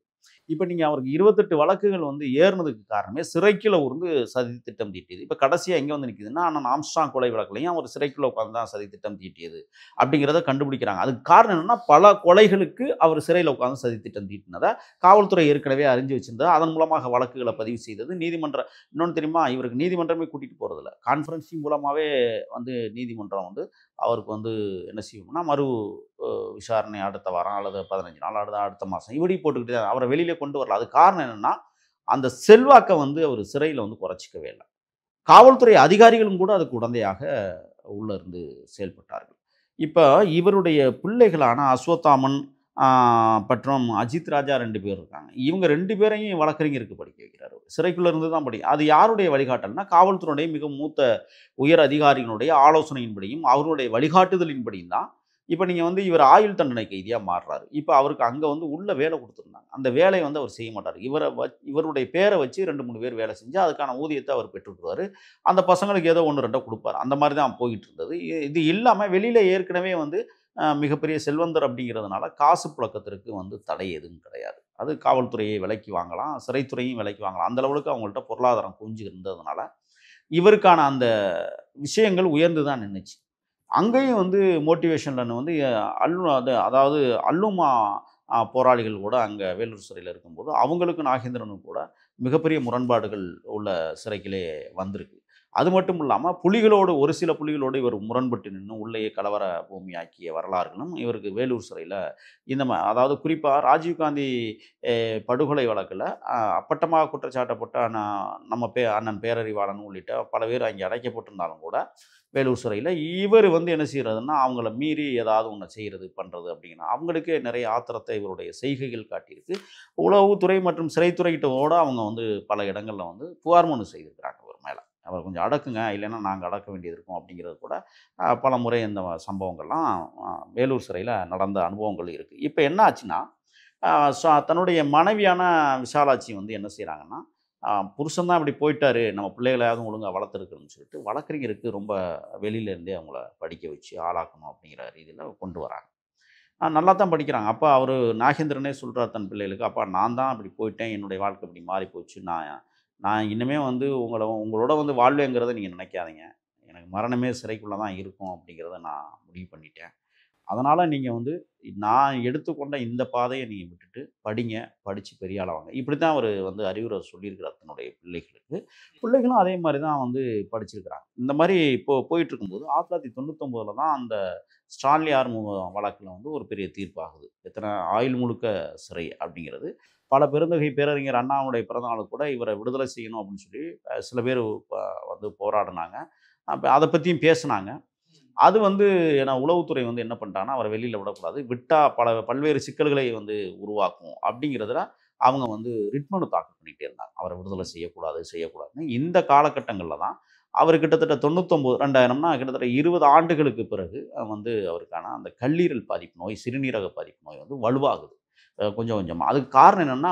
இப்போ நீங்கள் அவருக்கு 28 வழக்குகள் வந்து ஏறினதுக்கு காரணமே சிறைக்குள்ள இருந்து சதி திட்டம் தீட்டியது. இப்போ கடைசியாக எங்கே வந்து நிற்குதுன்னா, அண்ணன் ஆம்ஸ்ட்ராங் கொலை வழக்குலையும் அவர் சிறைக்குள்ள உட்காந்து தான் சதி திட்டம் தீட்டியது அப்படிங்கிறத கண்டுபிடிக்கிறாங்க. அதுக்கு காரணம் என்னன்னா, பல கொலைகளுக்கு அவர் சிறையில் உட்காந்து சதி திட்டம் தீட்டினதை காவல்துறை ஏற்கனவே அறிஞ்சு வச்சிருந்தது. அதன் மூலமாக வழக்குகளை பதிவு செய்தது. இன்னொன்று தெரியுமா, இவருக்கு நீதிமன்றமே கூட்டிகிட்டு போகிறதில்ல, கான்ஃபரன்சிங் மூலமாகவே வந்து நீதிமன்றம் வந்து அவருக்கு வந்து என்ன செய்யும்னா, விசாரணை அடுத்த வாரம் அல்லது 15 நாள் அடுத்த மாதம் இப்படி போட்டுக்கிட்டே தான் அவரை வெளியிலே கொண்டு வரல. அதுக்கு காரணம் என்னன்னா, அந்த செல்வாக்கை வந்து அவர் சிறையில் வந்து குறைச்சிக்கவே இல்லை. காவல்துறை அதிகாரிகளும் கூட அதுக்கு உடந்தையாக உள்ள இருந்து செயல்பட்டார்கள். இப்போ இவருடைய பிள்ளைகளான அஸ்வத்தாமன் மற்றும் அஜித் ராஜா 2 பேர் இருக்காங்க. இவங்க 2 பேரையும் வழக்கறிஞருக்கு படிக்க வைக்கிறார். சிறைக்குள்ள இருந்து தான் அது யாருடைய வழிகாட்டல்னா, காவல்துறையுடைய மிக மூத்த உயர் அதிகாரிகளுடைய ஆலோசனையின்படியும் அவருடைய வழிகாட்டுதலின்படியும் தான் இப்போ நீங்கள் வந்து இவர் ஆயுள் தண்டனை கைதியாக மாறுறாரு. இப்போ அவருக்கு அங்கே வந்து உள்ள வேலை கொடுத்துருந்தாங்க. அந்த வேலையை வந்து அவர் செய்ய மாட்டார். இவருடைய பேரை வச்சு 2, 3 பேர் வேலை செஞ்சு அதுக்கான ஊதியத்தை அவர் பெற்றுட்டுருவார். அந்த பசங்களுக்கு ஏதோ 1, 2 கொடுப்பார். அந்த மாதிரி தான் போயிட்டு இருந்தது. இது இல்லாமல் வெளியில் ஏற்கனவே வந்து மிகப்பெரிய செல்வந்தர் அப்படிங்கிறதுனால காசு புழக்கத்திற்கு வந்து தடை எதுவும் கிடையாது. அது காவல்துறையை விலைக்கு வாங்கலாம், சிறைத்துறையும் விலைக்கு வாங்கலாம். அந்த அளவுக்கு அவங்கள்ட்ட பொருளாதாரம் குஞ்சு இருந்ததுனால இவருக்கான அந்த விஷயங்கள் உயர்ந்து தான் நின்றுச்சு. அங்கேயும் வந்து மோட்டிவேஷனில் வந்து அதாவது அல்லுமா போராளிகள் கூட அங்கே வேலூர் சிறையில் இருக்கும்போது அவங்களுக்கும் நாகேந்திரனுக்கும் கூட மிகப்பெரிய முரண்பாடுகள் உள்ள சிறைக்கிலே வந்திருக்கு. அது மட்டும் இல்லாமல் ஒரு சில புலிகளோடு இவர் முரண்பட்டு நின்று உள்ளேயே கலவர பூமியாக்கிய வரலாறுகளும் இவருக்கு வேலூர் சிறையில் அதாவது குறிப்பாக ராஜீவ்காந்தி படுகொலை வழக்கில் அப்பட்டமாக குற்றச்சாட்டப்பட்ட அண்ணன் பேரறிவாளன் உள்ளிட்ட பல பேர் அங்கே அடைக்கப்பட்டிருந்தாலும் கூட வேலூர் சிறையில் இவர் வந்து என்ன செய்கிறதுன்னா, அவங்கள மீறி ஏதாவது ஒன்று செய்கிறது பண்ணுறது அப்படிங்கன்னா அவங்களுக்கே நிறைய ஆத்திரத்தை இவருடைய செய்கைகள் காட்டியிருக்கு. உளவுத்துறை மற்றும் சிறைத்துறைகிட்டோட அவங்க வந்து பல இடங்களில் வந்து புகார் மனு செய்திருக்கிறாங்க இவர் மேலே. அவர் கொஞ்சம் அடக்குங்க, இல்லைன்னா நாங்கள் அடக்க வேண்டியது இருக்கும் அப்படிங்கிறது கூட பல முறை இந்த சம்பவங்கள்லாம் வேலூர் சிறையில் நடந்த அனுபவங்கள் இருக்குது. இப்போ என்ன ஆச்சுன்னா, தன்னுடைய மனைவியான விசாலாட்சி வந்து என்ன செய்கிறாங்கன்னா, புருஷன் தான் இப்படி போயிட்டாரு, நம்ம பிள்ளைகளையாவது ஒழுங்காக வளர்த்துருக்குன்னு சொல்லிட்டு வழக்கறிஞருக்கு ரொம்ப வெளியிலேருந்தே அவங்கள படிக்க வச்சு ஆளாக்கணும் அப்படிங்கிற ரீதியில் கொண்டு வராங்க. நல்லா தான் படிக்கிறாங்க. அப்போ அவர் நாகேந்திரனே சொல்கிறார் தன் பிள்ளைகளுக்கு, அப்பா நான் தான் அப்படி போயிட்டேன், என்னுடைய வாழ்க்கை இப்படி மாறி போச்சு, நான் இன்னுமே வந்து உங்களோட வந்து வாழ்வேங்கிறத நீங்கள் நினைக்காதீங்க, எனக்கு மரணமே சிறைக்குள்ளே தான் இருக்கும் அப்படிங்கிறத நான் முடிவு பண்ணிட்டேன். அதனால் நீங்கள் வந்து நான் எடுத்துக்கொண்ட இந்த பாதையை நீங்கள் விட்டுட்டு படித்து பெரிய ஆளாக வாங்க. இப்படி தான் அவர் வந்து அறிவுரை சொல்லியிருக்கிறார் தன்னுடைய பிள்ளைகளுக்கு. பிள்ளைகளும் அதே மாதிரி தான் வந்து படிச்சிருக்கிறாங்க. இந்த மாதிரி போயிட்டுருக்கும்போது 1999 தான் அந்த ஸ்டான்லி ஆறுமுகம் வழக்கில் வந்து ஒரு பெரிய தீர்ப்பாகுது. எத்தனை ஆயுள் முழுக்க சிறை அப்படிங்கிறது. பல பெருந்தகை பேரறிஞர் அண்ணாவுடைய பிறந்தநாளுக்கு கூட இவரை விடுதலை செய்யணும் அப்படின்னு சொல்லி சில பேர் வந்து போராடினாங்க. அப்போ அதை பற்றியும் பேசுனாங்க. அது வந்து ஏன்னா உளவுத்துறை வந்து என்ன பண்ணிட்டாங்கன்னா, அவரை வெளியில் விடக்கூடாது, விட்டால் பல்வேறு சிக்கல்களை வந்து உருவாக்கும் அப்படிங்கிறதுல அவங்க வந்து ரிட் மனு தாக்கல் பண்ணிகிட்டே இருந்தாங்க. அவரை விடுதலை செய்யக்கூடாதுன்னு. இந்த காலகட்டங்களில் தான் அவர் கிட்டத்தட்ட 2000னா கிட்டத்தட்ட 20 ஆண்டுகளுக்கு பிறகு வந்து அவருக்கான அந்த கல்லீரல் பாதிப்பு நோய், சிறுநீரக பாதிப்பு நோய் வந்து வலுவாகுது கொஞ்சம் கொஞ்சமாக. அதுக்கு காரணம் என்னென்னா,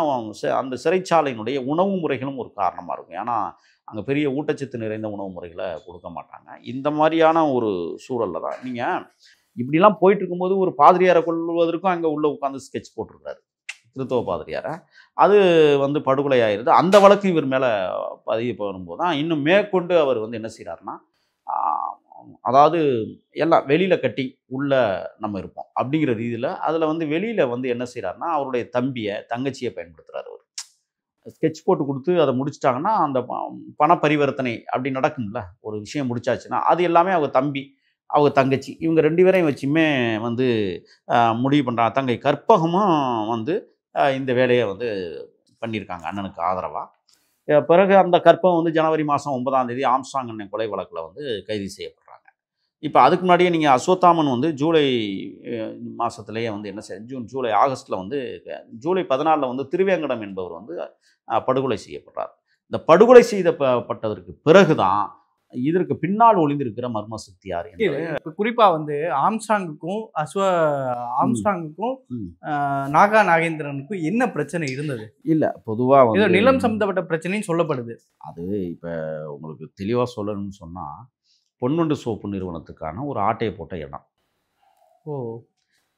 அந்த சிறைச்சாலையினுடைய உணவு முறைகளும் ஒரு காரணமாக இருக்கும். ஏன்னா அங்கே பெரிய ஊட்டச்சத்து நிறைந்த உணவு முறைகளை கொடுக்க மாட்டாங்க. இந்த மாதிரியான ஒரு சூழலில் தான் நீங்கள் இப்படிலாம் போயிட்டு இருக்கும்போது ஒரு பாதிரியாரை கொள்வதற்கும் அங்கே உள்ள உட்காந்து ஸ்கெட்ச் போட்டிருக்காரு, கிறித்தவ பாதிரியாரை. அது வந்து படுகொலை ஆயிடுது. அந்த வழக்கு இவர் மேலே பதிவு வரும்போது தான் இன்னும் மேற்கொண்டு அவர் வந்து என்ன செய்கிறாருன்னா, அதாவது எல்லாம் வெளியில் கட்டி உள்ளே நம்ம இருப்போம் அப்படிங்கிற ரீதியில் அதில் வந்து வெளியில் வந்து என்ன செய்கிறாருன்னா, அவருடைய தங்கச்சியை பயன்படுத்துகிறார். அவர் ஸ்கெட்ச் போட்டு கொடுத்து அதை முடிச்சிட்டாங்கன்னா, அந்த பண பரிவர்த்தனை அப்படி நடக்கும்ல, ஒரு விஷயம் முடிச்சாச்சுன்னா அது எல்லாமே அவங்க தங்கச்சி இவங்க 2 பேரையும் வச்சுமே வந்து முடிவு பண்ணுறாங்க. தங்கை கற்பகமும் வந்து இந்த வேலையை வந்து பண்ணியிருக்காங்க அண்ணனுக்கு ஆதரவாக. பிறகு அந்த கற்பகம் வந்து ஜனவரி மாதம் 9ஆம் தேதி ஆம்ஸ்ட்ராங் அண்ணன் கொலை வழக்கில் வந்து கைது செய்யப்படுறாங்க. இப்போ அதுக்கு முன்னாடியே நீங்கள் அஸ்வத்தாமன் வந்து ஜூலை மாதத்துலேயே வந்து ஜூலை ஆகஸ்ட்டில் வந்து ஜூலை 14 வந்து திருவேங்கடம் என்பவர் வந்து படுகொலை செய்யப்படுறார். இந்த படுகொலை செய்யப்பட்டதற்கு பிறகு தான் இதற்கு பின்னால் ஒளிந்திருக்கிற மர்ம சக்தி யார்? குறிப்பாக வந்து ஆம்ஸ்ட்ராங்குக்கும் நாகா நாகேந்திரனுக்கும் என்ன பிரச்சனை இருந்தது? இல்லை, பொதுவாக வந்து நிலம் சம்பந்தப்பட்ட பிரச்சனைன்னு சொல்லப்படுது. அது இப்போ உங்களுக்கு தெளிவாக சொல்லணும்னு சொன்னால், பொன்வண்டு சோப்பு நிறுவனத்துக்கான ஒரு ஆட்டையை போட்ட இடம்.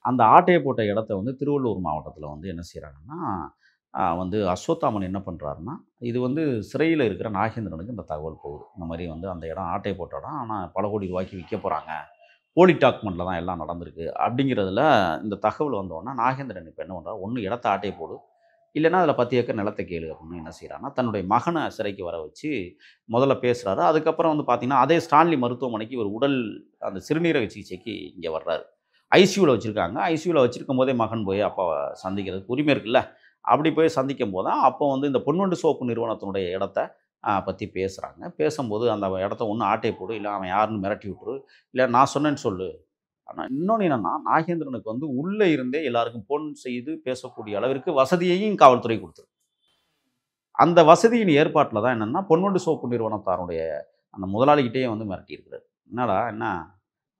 அந்த ஆட்டையை போட்ட இடத்த வந்து திருவள்ளூர் மாவட்டத்தில் வந்து என்ன செய்கிறாங்கன்னா, வந்து அஸ்வத்தாமன் என்ன பண்ணுறாருன்னா, இது வந்து சிறையில் இருக்கிற நாகேந்திரனுக்கு இந்த தகவல் போகுது. இந்த மாதிரி வந்து அந்த இடம் ஆட்டை போட்ட இடம். ஆனால் பல கோடி ரூபாய்க்கு விற்க போகிறாங்க. போலி டாக்குமெண்ட்டில் தான் எல்லாம் நடந்திருக்கு. அப்படிங்கிறதுல இந்த தகவல் வந்தோடனே நாகேந்திரன் இப்போ என்ன பண்ணுறாரு, ஒண்ணு இடத்த ஆட்டை போடு, இல்லைன்னா அதில் 10 ஏக்கர் நிலத்த கேளு அப்படின்னு என்ன செய்கிறாருன்னா, தன்னுடைய மகனை சிறைக்கு வர வச்சு முதல்ல பேசுகிறாரு. அதுக்கப்புறம் வந்து பார்த்தீங்கன்னா, அதே ஸ்டான்லி மருத்துவமனைக்கு இவர் உடல் அந்த சிறுநீரக சிகிச்சைக்கு இங்கே வர்றாரு. ஐசியூவில் வச்சுருக்காங்க. ஐசியூவில் வச்சிருக்கும் போதே மகன் போய் அப்பாவை சந்திக்கிறதுக்கு உரிமை இருக்குல்ல. அப்படி போய் சந்திக்கும் போது தான் அப்போ வந்து இந்த பொன்வண்டு சோப்பு நிறுவனத்தினுடைய இடத்த பற்றி பேசுகிறாங்க. பேசும்போது அந்த இடத்த ஒன்று ஆட்டை போடு, இல்லை அவன் யாருன்னு மிரட்டி விட்டுரு, இல்லை நான் சொன்னேன்னு சொல்லு. ஆனால் இன்னொன்று என்னென்னா, நாகேந்திரனுக்கு வந்து உள்ளே இருந்தே எல்லாருக்கும் ஃபோன் செய்து பேசக்கூடிய அளவிற்கு வசதியையும் காவல்துறை கொடுத்துருக்கு. அந்த வசதியின் ஏற்பாட்டில் தான் என்னென்னா, பொன்வண்டு சோப்பு நிறுவனத்தாருடைய அந்த முதலாளிகிட்டேயே வந்து மிரட்டியிருக்கிறாரு. என்னடா என்ன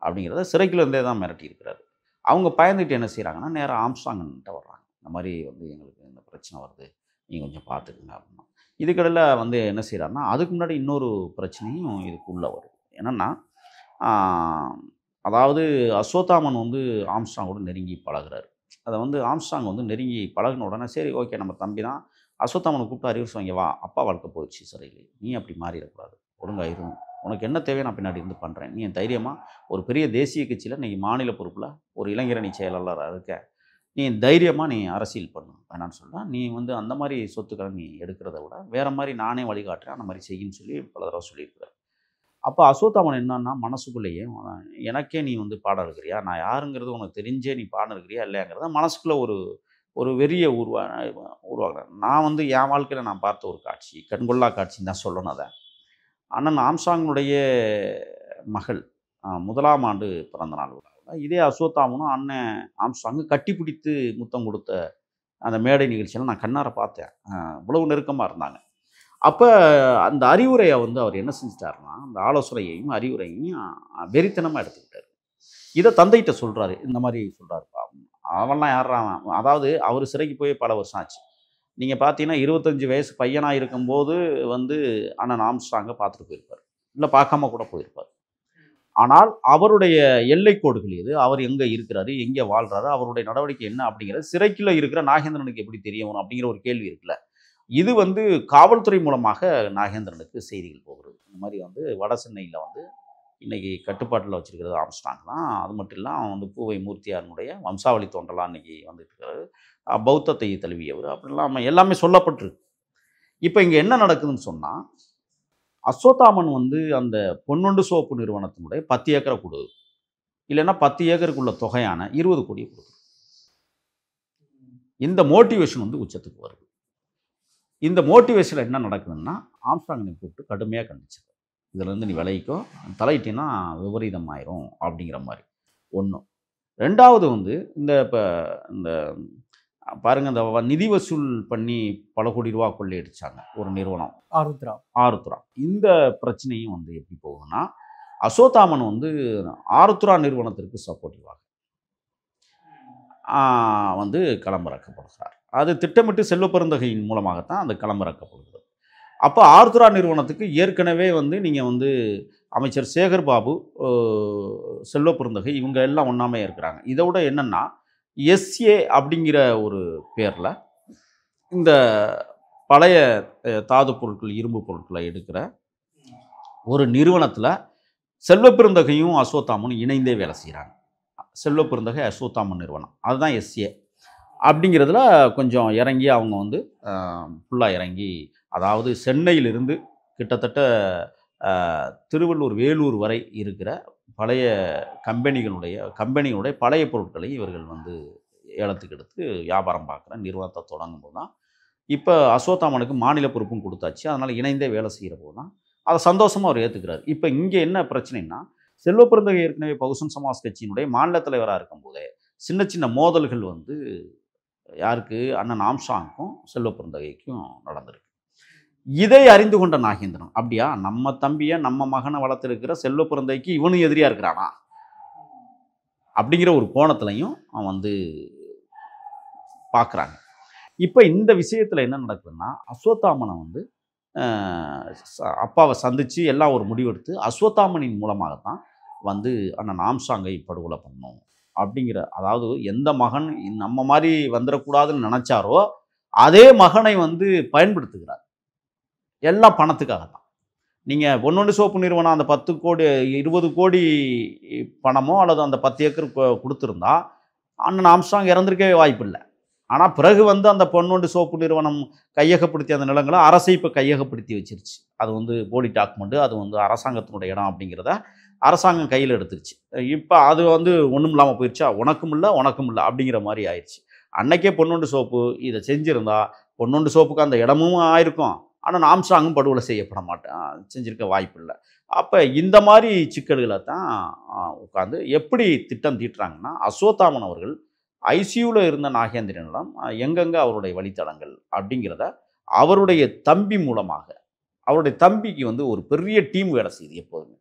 அப்படிங்கிறத சிறைக்குள்ள இருந்தே தான் மிரட்டியிருக்கிறாரு. அவங்க பயந்துட்டு என்ன செய்கிறாங்கன்னா, நேராக ஆம்ஸ்ட்ராங்கிட்ட வர்றாங்க. இந்த மாதிரி வந்து எங்களுக்கு இந்த பிரச்சனை வருது, நீங்கள் கொஞ்சம் பார்த்துக்குங்க அப்படின்னா. இதுக்கிடையில் வந்து என்ன செய்கிறாருன்னா, அதுக்கு முன்னாடி இன்னொரு பிரச்சனையும் இதுக்குள்ளே வருது. என்னென்னா, அதாவது அஸ்வத்தாமன் வந்து ஆம்ஸ்ட்ராங்கோட நெருங்கி பழகுறாரு. அதை வந்து ஆம்ஸ்ட்ராங் வந்து நெருங்கி பழகின உடனே, சரி ஓகே நம்ம தம்பி தான், அஸ்வத்தாமனை கூப்பிட்டு அறிவுரை வாங்க வா, அப்பா வாழ்க்கை போயிடுச்சு சிறையில், நீ அப்படி மாறிடக்கூடாது, ஒழுங்காக இரும், உனக்கு என்ன தேவையோ நான் பின்னாடி இருந்து பண்ணுறேன், நீ தைரியமாக ஒரு பெரிய தேசிய கட்சியில் நீ மாநில பொறுப்பில் ஒரு இளைஞரணி செயலாளராக இருக்க, நீ தைரியமாக நீ அரசியல் பண்ணு வேணான்னு சொல்லலாம், நீ வந்து அந்த மாதிரி சொத்துக்களை நீ எடுக்கிறத விட வேறு மாதிரி நானே வழிகாட்டுறேன், அந்த மாதிரி செய்யின்னு சொல்லி பல தடவை சொல்லியிருக்கிறார். அப்போ அஸ்வத்தாமன் என்னன்னா மனசுக்குள்ளேயே, எனக்கே நீ வந்து பாடம் இருக்கிறியா, நான் யாருங்கிறது உனக்கு தெரிஞ்சே நீ பாடம் இருக்கிறியா இல்லையாங்கிறத மனசுக்குள்ளே ஒரு வெறியை உருவாக்குறேன். நான் வந்து என் வாழ்க்கையில் நான் பார்த்த ஒரு காட்சி, கண்கொள்ளா காட்சின்னு தான் சொல்லணும். அதை அண்ணன் ஆம்ஸ்ட்ராங்கினுடைய மகள் 1ஆம் ஆண்டு பிறந்த நாள் விழாவில் இதே அஸ்வத்தாமனும் அண்ணன் ஆம்ஸ்ட்ராங்கு கட்டிப்பிடித்து முத்தம் கொடுத்த அந்த மேடை நிகழ்ச்சியெல்லாம் நான் கண்ணார பார்த்தேன். இவ்வளவு நெருக்கமாக இருந்தாங்க. அப்போ அந்த அறிவுரையை வந்து அவர் என்ன செஞ்சிட்டாருன்னா, அந்த ஆலோசனையையும் அறிவுரையையும் வெறித்தனமாக எடுத்துக்கிட்டார். இதை தந்தைகிட்ட சொல்கிறாரு. இந்த மாதிரி சொல்கிறாருப்பா, அவன்லாம் யாரா அவன், அதாவது அவர் சிறைக்கு போய் பல வருஷம் ஆச்சு. நீங்கள் பார்த்தீங்கன்னா 25 வயசு பையனாக இருக்கும்போது வந்து அண்ணன் ஆம்ஸ்ட்ராங்கை பார்த்துட்டு போயிருப்பார், இல்லை பார்க்காம கூட போயிருப்பார். ஆனால் அவருடைய எல்லைக்கோடுகள் எது, அவர் எங்கே இருக்கிறாரு, எங்கே வாழ்கிறாரு, அவருடைய நடவடிக்கை என்ன அப்படிங்கிறது சிறைக்குள்ளே இருக்கிற நாகேந்திரனுக்கு எப்படி தெரியணும் அப்படிங்கிற ஒரு கேள்வி இருக்குல்ல. இது வந்து காவல்துறை மூலமாக நாகேந்திரனுக்கு செய்திகள் போகிறது. இந்த மாதிரி வந்து வட சென்னையில் வந்து இன்றைக்கி கட்டுப்பாட்டில் வச்சுருக்கிறது ஆம்ஸ்ட்ராங் தான். அது மட்டும் இல்லை, அவன் வந்து பூவை மூர்த்தியாரனுடைய வம்சாவளி தோன்றலாம் இன்றைக்கி வந்துட்டு இருக்கிறாரு, பௌத்தத்தை தழுவியவர் அப்படிலாம் எல்லாமே சொல்லப்பட்டிருக்கு. இப்போ இங்கே என்ன நடக்குதுன்னு சொன்னால், அஸ்வத்தாமன் வந்து அந்த பொன்வண்டு சோப்பு நிறுவனத்தினுடைய 10 ஏக்கரை கொடு, இல்லைன்னா 10 ஏக்கருக்குள்ள தொகையான 20 கோடியை கொடுக்குது. இந்த மோட்டிவேஷன் வந்து உச்சத்துக்கு வருது. இந்த மோட்டிவேஷனில் என்ன நடக்குதுன்னா, ஆம்ஸ்ட்ராங்கை கூப்பிட்டு கடுமையாக கண்டிச்சிருக்காரு. இதிலேருந்து நீ விலகிக்கோ, தலையிட்டினா விபரீதம் ஆயிரும் அப்படிங்கிற மாதிரி ஒன்று. ரெண்டாவது வந்து இப்போ இந்த பாருங்கள், இந்த நிதி வசூல் பண்ணி பல கோடி ரூபா கொள்ளையடிச்சாங்க ஒரு நிறுவனம், ஆருத்ரா. இந்த பிரச்சனையும் வந்து எப்படி போகுதுன்னா, அஸ்வத்தாமன் வந்து ஆருத்ரா நிறுவனத்திற்கு சப்போர்ட்டிவாக வந்து களமிறக்கப்படுகிறார். அது திட்டமிட்டு செல்வப்பெருந்தகையின் மூலமாகத்தான் அந்த களமிறக்கப்படுகிறது. அப்போ ஆருத்ரா நிறுவனத்துக்கு ஏற்கனவே வந்து நீங்கள் வந்து அமைச்சர் சேகர் பாபு, செல்வப்பெருந்தகை இவங்க எல்லாம் ஒன்றாமே இருக்கிறாங்க. இதை விட என்னென்னா, எஸ்ஏ அப்படிங்கிற ஒரு பேரில் இந்த பழைய தாது பொருட்கள், இரும்பு பொருட்களை எடுக்கிற ஒரு நிறுவனத்தில் செல்வப்பெருந்தகையும் அஸ்வத்தாமனும் இணைந்தே வேலை செய்கிறாங்க. செல்வப்பெருந்தகை அஸ்வத்தாமன் நிறுவனம், அதுதான் எஸ்ஏ. அப்படிங்கிறதுல கொஞ்சம் இறங்கி அவங்க வந்து ஃபுல்லாக இறங்கி, அதாவது சென்னையிலிருந்து கிட்டத்தட்ட திருவள்ளூர், வேலூர் வரை இருக்கிற பழைய கம்பெனிகளுடைய பழைய பொருட்களை இவர்கள் வந்து ஏலத்துக்கு எடுத்து வியாபாரம் பார்க்குற நிறுவனத்தை தொடங்கும் போது தான், இப்போ அஸ்வத்தாமனுக்கு மாநில பொறுப்பும் கொடுத்தாச்சு, அதனால் இணைந்தே வேலை செய்கிற போது தான் அதை சந்தோஷமாக அவர் ஏற்றுக்கிறார். இப்போ இங்கே என்ன பிரச்சனைன்னா, செல்வப்பெருந்தகை ஏற்கனவே பகுஜன் சமாஜ் கட்சியினுடைய மாநில தலைவராக இருக்கும்போதே சின்ன சின்ன மோதல்கள் வந்து யாருக்கு, அண்ணன் ஆம்ஸ்ட்ராங்க்கும் செல்வப்பெருந்தகைக்கும் நடந்திருக்கு. இதை அறிந்து கொண்ட நாகேந்திரன், அப்படியா நம்ம தம்பியை நம்ம மகனை வளர்த்துருக்கிற செல்வப்பெருந்தகைக்கு இவனும் எதிரியாக இருக்கிறானா அப்படிங்கிற ஒரு கோணத்துலையும் அவன் வந்து பார்க்குறாங்க. இப்போ இந்த விஷயத்தில் என்ன நடக்குதுன்னா, அஸ்வத்தாமனை வந்து அப்பாவை சந்தித்து எல்லாம் ஒரு முடிவெடுத்து அஸ்வத்தாமனின் மூலமாகத்தான் வந்து அண்ணன் ஆம்ஸ்ட்ராங்கை படுகொலை பண்ணணும் அப்படிங்கிற, அதாவது எந்த மகன் நம்ம மாதிரி வந்துடக்கூடாதுன்னு நினச்சாரோ அதே மகனை வந்து பயன்படுத்துகிறார். எல்லாம் பணத்துக்காக தான். நீங்கள் பொன்னொண்டு சோப்பு நிறுவனம் அந்த 10 கோடி 20 கோடி பணமோ அல்லது அந்த 10 ஏக்கர் கொடுத்துருந்தா அண்ணன் ஆம்ஸ்ட்ராங் இறந்திருக்கவே வாய்ப்பில்லை. ஆனால் பிறகு வந்து அந்த பொன்னொண்டு சோப்பு நிறுவனம் கையகப்படுத்திய அந்த நிலங்களை அரசை இப்போ கையகப்படுத்தி வச்சிருச்சு. அது வந்து போலி டாக்குமெண்ட்டு, அது வந்து அரசாங்கத்தினுடைய இடம் அப்படிங்கிறத அரசாங்கம் கையில் எடுத்துருச்சு. இப்போ அது வந்து ஒன்றும் இல்லாமல் போயிடுச்சா, உனக்கும் இல்லை அப்படிங்கிற மாதிரி ஆயிடுச்சு. அன்னைக்கே பொன்னொண்டு சோப்பு இதை செஞ்சுருந்தா பொன்னொண்டு சோப்புக்கு அந்த இடமும் ஆயிருக்கும், ஆனால் ஆம்ஸ்ட்ராங்கும் படுகொலை செய்யப்பட செஞ்சிருக்க வாய்ப்பு இல்லை. அப்போ இந்த மாதிரி சிக்கல்களை தான் உட்காந்து எப்படி திட்டம் தீட்டுறாங்கன்னா, அஸ்வத்தாமன் அவர்கள் ஐசியூவில் இருந்த நாகேந்திரனிடம் எங்கெங்கே அவருடைய வழித்தடங்கள் அப்படிங்கிறத அவருடைய தம்பி மூலமாக, அவருடைய தம்பிக்கு வந்து ஒரு பெரிய டீம் வேலை செய்யுது. எப்போதுமே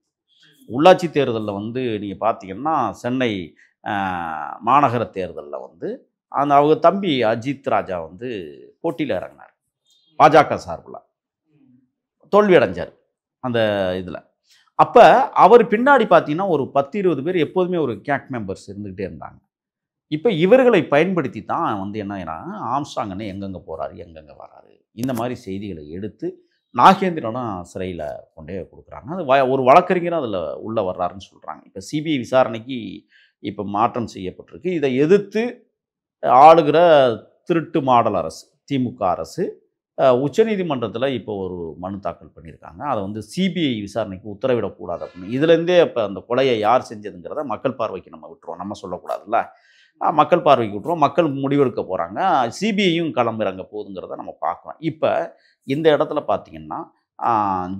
உள்ளாட்சி தேர்தலில் வந்து நீங்கள் பார்த்தீங்கன்னா, சென்னை மாநகர தேர்தலில் வந்து அவங்க தம்பி அஜித் ராஜா வந்து போட்டியில் இறங்கினார். பாஜக சார்பில் தோல்வி அடைஞ்சார் அந்த இதில். அப்போ அவர் பின்னாடி பார்த்தீங்கன்னா ஒரு 10-20 பேர் எப்போதுமே ஒரு கேக் மெம்பர்ஸ் இருந்துக்கிட்டே இருந்தாங்க. இப்போ இவர்களை பயன்படுத்தி தான் வந்து என்ன ஆம்ஸ்ட்ராங் எங்கெங்கே போகிறாரு, எங்கெங்கே வராரு, இந்த மாதிரி செய்திகளை எடுத்து நாகேந்திரனும் சிறையில் கொண்டே கொடுக்குறாங்க. அது ஒரு வழக்கறிஞரும் அதில் உள்ளே வர்றாருன்னு சொல்கிறாங்க. இப்போ சிபிஐ விசாரணைக்கு இப்போ மாற்றம் செய்யப்பட்டிருக்கு. இதை எதிர்த்து ஆளுகிற திருட்டு மாடல் அரசு திமுக அரசு உச்சநீதிமன்றத்தில் இப்போ ஒரு மனு தாக்கல் பண்ணியிருக்காங்க. அதை வந்து சிபிஐ விசாரணைக்கு உத்தரவிடக்கூடாது அப்படின்னு. இதுலேருந்தே இப்போ அந்த கொலையை யார் செஞ்சதுங்கிறத மக்கள் பார்வைக்கு நம்ம விட்டுருவோம், நம்ம சொல்லக்கூடாதுல்ல. மக்கள் பார்வைக்கு விட்டுருவோம், மக்கள் முடிவெடுக்க போகிறாங்க. சிபிஐயும் களமிறங்க போகுதுங்கிறத நம்ம பார்க்குறோம். இப்போ இந்த இடத்துல பார்த்தீங்கன்னா,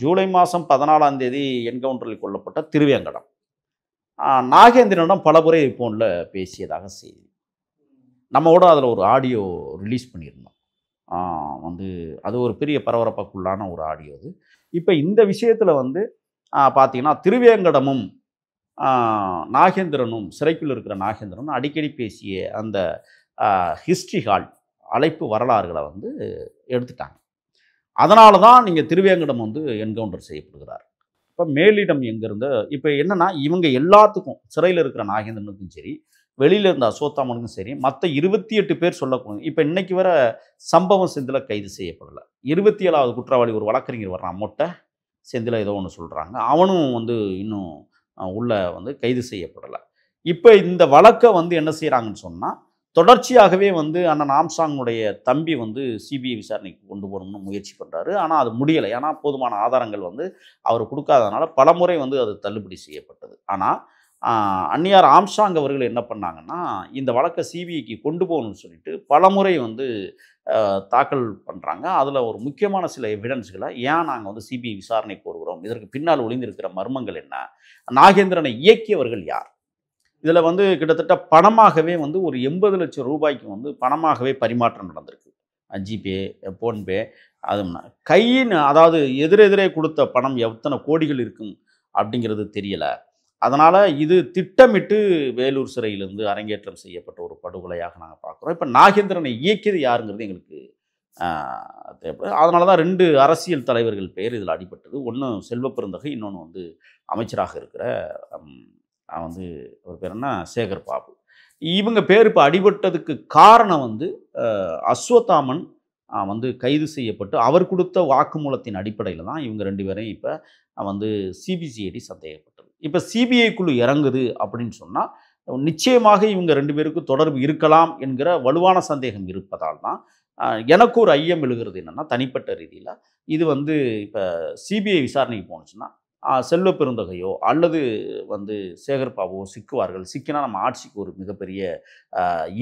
ஜூலை மாதம் 14ஆம் தேதி என்கவுண்டரில் கொல்லப்பட்ட திருவேங்கடம் நாகேந்திரனிடம் பலமுறை ஃபோனில் பேசியதாக செய்தி. நம்ம கூட அதில் ஒரு ஆடியோ ரிலீஸ் பண்ணியிருந்தோம். வந்து அது ஒரு பெரிய பரபரப்புக்குள்ளான ஒரு ஆடியோ அது. இப்போ இந்த விஷயத்தில் வந்து பார்த்தீங்கன்னா, திருவேங்கடமும் நாகேந்திரனும், சிறைக்குள் இருக்கிற நாகேந்திரனும் அடிக்கடி பேசிய அந்த ஹிஸ்ட்ரி ஹால் அழைப்பு வரலாறுகளை வந்து எடுத்துட்டாங்க. அதனால தான் நீங்கள் திருவேங்கடம் வந்து என்கவுண்டர் செய்யப்படுகிறார். இப்போ மேலிடம் எங்கேருந்து இப்போ என்னென்னா, இவங்க எல்லாத்துக்கும் சிறையில் இருக்கிற நாகேந்திரனுக்கும் சரி, வெளியில் இருந்த அஸ்வத்தாமனுக்கும் சரி, மற்ற 28 பேர் சொல்லக்கூடாது. இப்போ இன்றைக்கி வர சம்பவம் செந்தில் கைது செய்யப்படலை. 27வது குற்றவாளி ஒரு வழக்கறிஞர் வர்றான், மொட்டை செந்தில் ஏதோ ஒன்று சொல்கிறாங்க. அவனும் வந்து இன்னும் உள்ளே வந்து கைது செய்யப்படலை. இப்போ இந்த வழக்கை வந்து என்ன செய்கிறாங்கன்னு சொன்னால், தொடர்ச்சியாகவே வந்து அண்ணன் ஆம்ஸ்ட்ராங்குடைய தம்பி வந்து சிபிஐ விசாரணைக்கு கொண்டு போகணும்னு முயற்சி பண்ணுறாரு. ஆனால் அது முடியலை. ஏன்னா போதுமான ஆதாரங்கள் வந்து அவர் கொடுக்காதனால பலமுறை வந்து அது தள்ளுபடி செய்யப்பட்டது. ஆனால் அன்னியார் ஆம்ஸ்ட்ராங் அவர்கள் என்ன பண்ணாங்கன்னா, இந்த வழக்கை சிபிஐக்கு கொண்டு போகணும்னு சொல்லிட்டு பலமுறை வந்து தாக்கல் பண்ணுறாங்க. அதில் ஒரு முக்கியமான சில எவிடன்ஸ்களை ஏன் நாங்கள் வந்து சிபிஐ விசாரணை கோருகிறோம், இதற்கு பின்னால் ஒளிந்திருக்கிற மர்மங்கள் என்ன, நாகேந்திரனை இயக்கியவர்கள் யார், இதில் வந்து கிட்டத்தட்ட பணமாகவே வந்து ஒரு 80 லட்சம் ரூபாய்க்கு வந்து பணமாகவே பரிமாற்றம் நடந்திருக்கு. ஜிபே, ஃபோன்பே, அது கையின் அதாவது எதிரெதிரே கொடுத்த பணம் எத்தனை கோடிகள் இருக்கும் அப்படிங்கிறது தெரியலை. அதனால் இது திட்டமிட்டு வேலூர் சிறையிலிருந்து அரங்கேற்றம் செய்யப்பட்ட ஒரு படுகொலையாக நாங்கள் பார்க்குறோம். இப்போ நாகேந்திரனை இயக்கியது யாருங்கிறது எங்களுக்கு தேவைப்படுது. அதனால தான் 2 அரசியல் தலைவர்கள் பெயர் இதில் அடிபட்டது. ஒன்று செல்வ பெருந்தகை, இன்னொன்று வந்து அமைச்சராக இருக்கிற வந்து ஒரு பேர் என்ன சேகர் பாபு. இவங்க பேர் இப்போ அடிபட்டதுக்கு காரணம் வந்து அஸ்வத்தாமன் வந்து கைது செய்யப்பட்டு அவர் கொடுத்த வாக்குமூலத்தின் அடிப்படையில் தான் இவங்க 2 பேரையும் இப்போ வந்து சிபிசிஐடி சந்தேகப்பட்டது. இப்போ சிபிஐக்குள்ளே இறங்குது அப்படின்னு சொன்னால் நிச்சயமாக இவங்க 2 பேருக்கும் தொடர்பு இருக்கலாம் என்கிற வலுவான சந்தேகம் இருப்பதால் தான் எனக்கு ஒரு ஐயம் எழுகிறது. என்னென்னா, தனிப்பட்ட ரீதியில் இது வந்து இப்போ சிபிஐ விசாரணைக்கு போணுச்சுன்னா செல்வ பெருந்தகையோ அல்லது வந்து சேகர் பாபுவோ சிக்குவார்கள். சிக்கினா நம்ம ஆட்சிக்கு ஒரு மிகப்பெரிய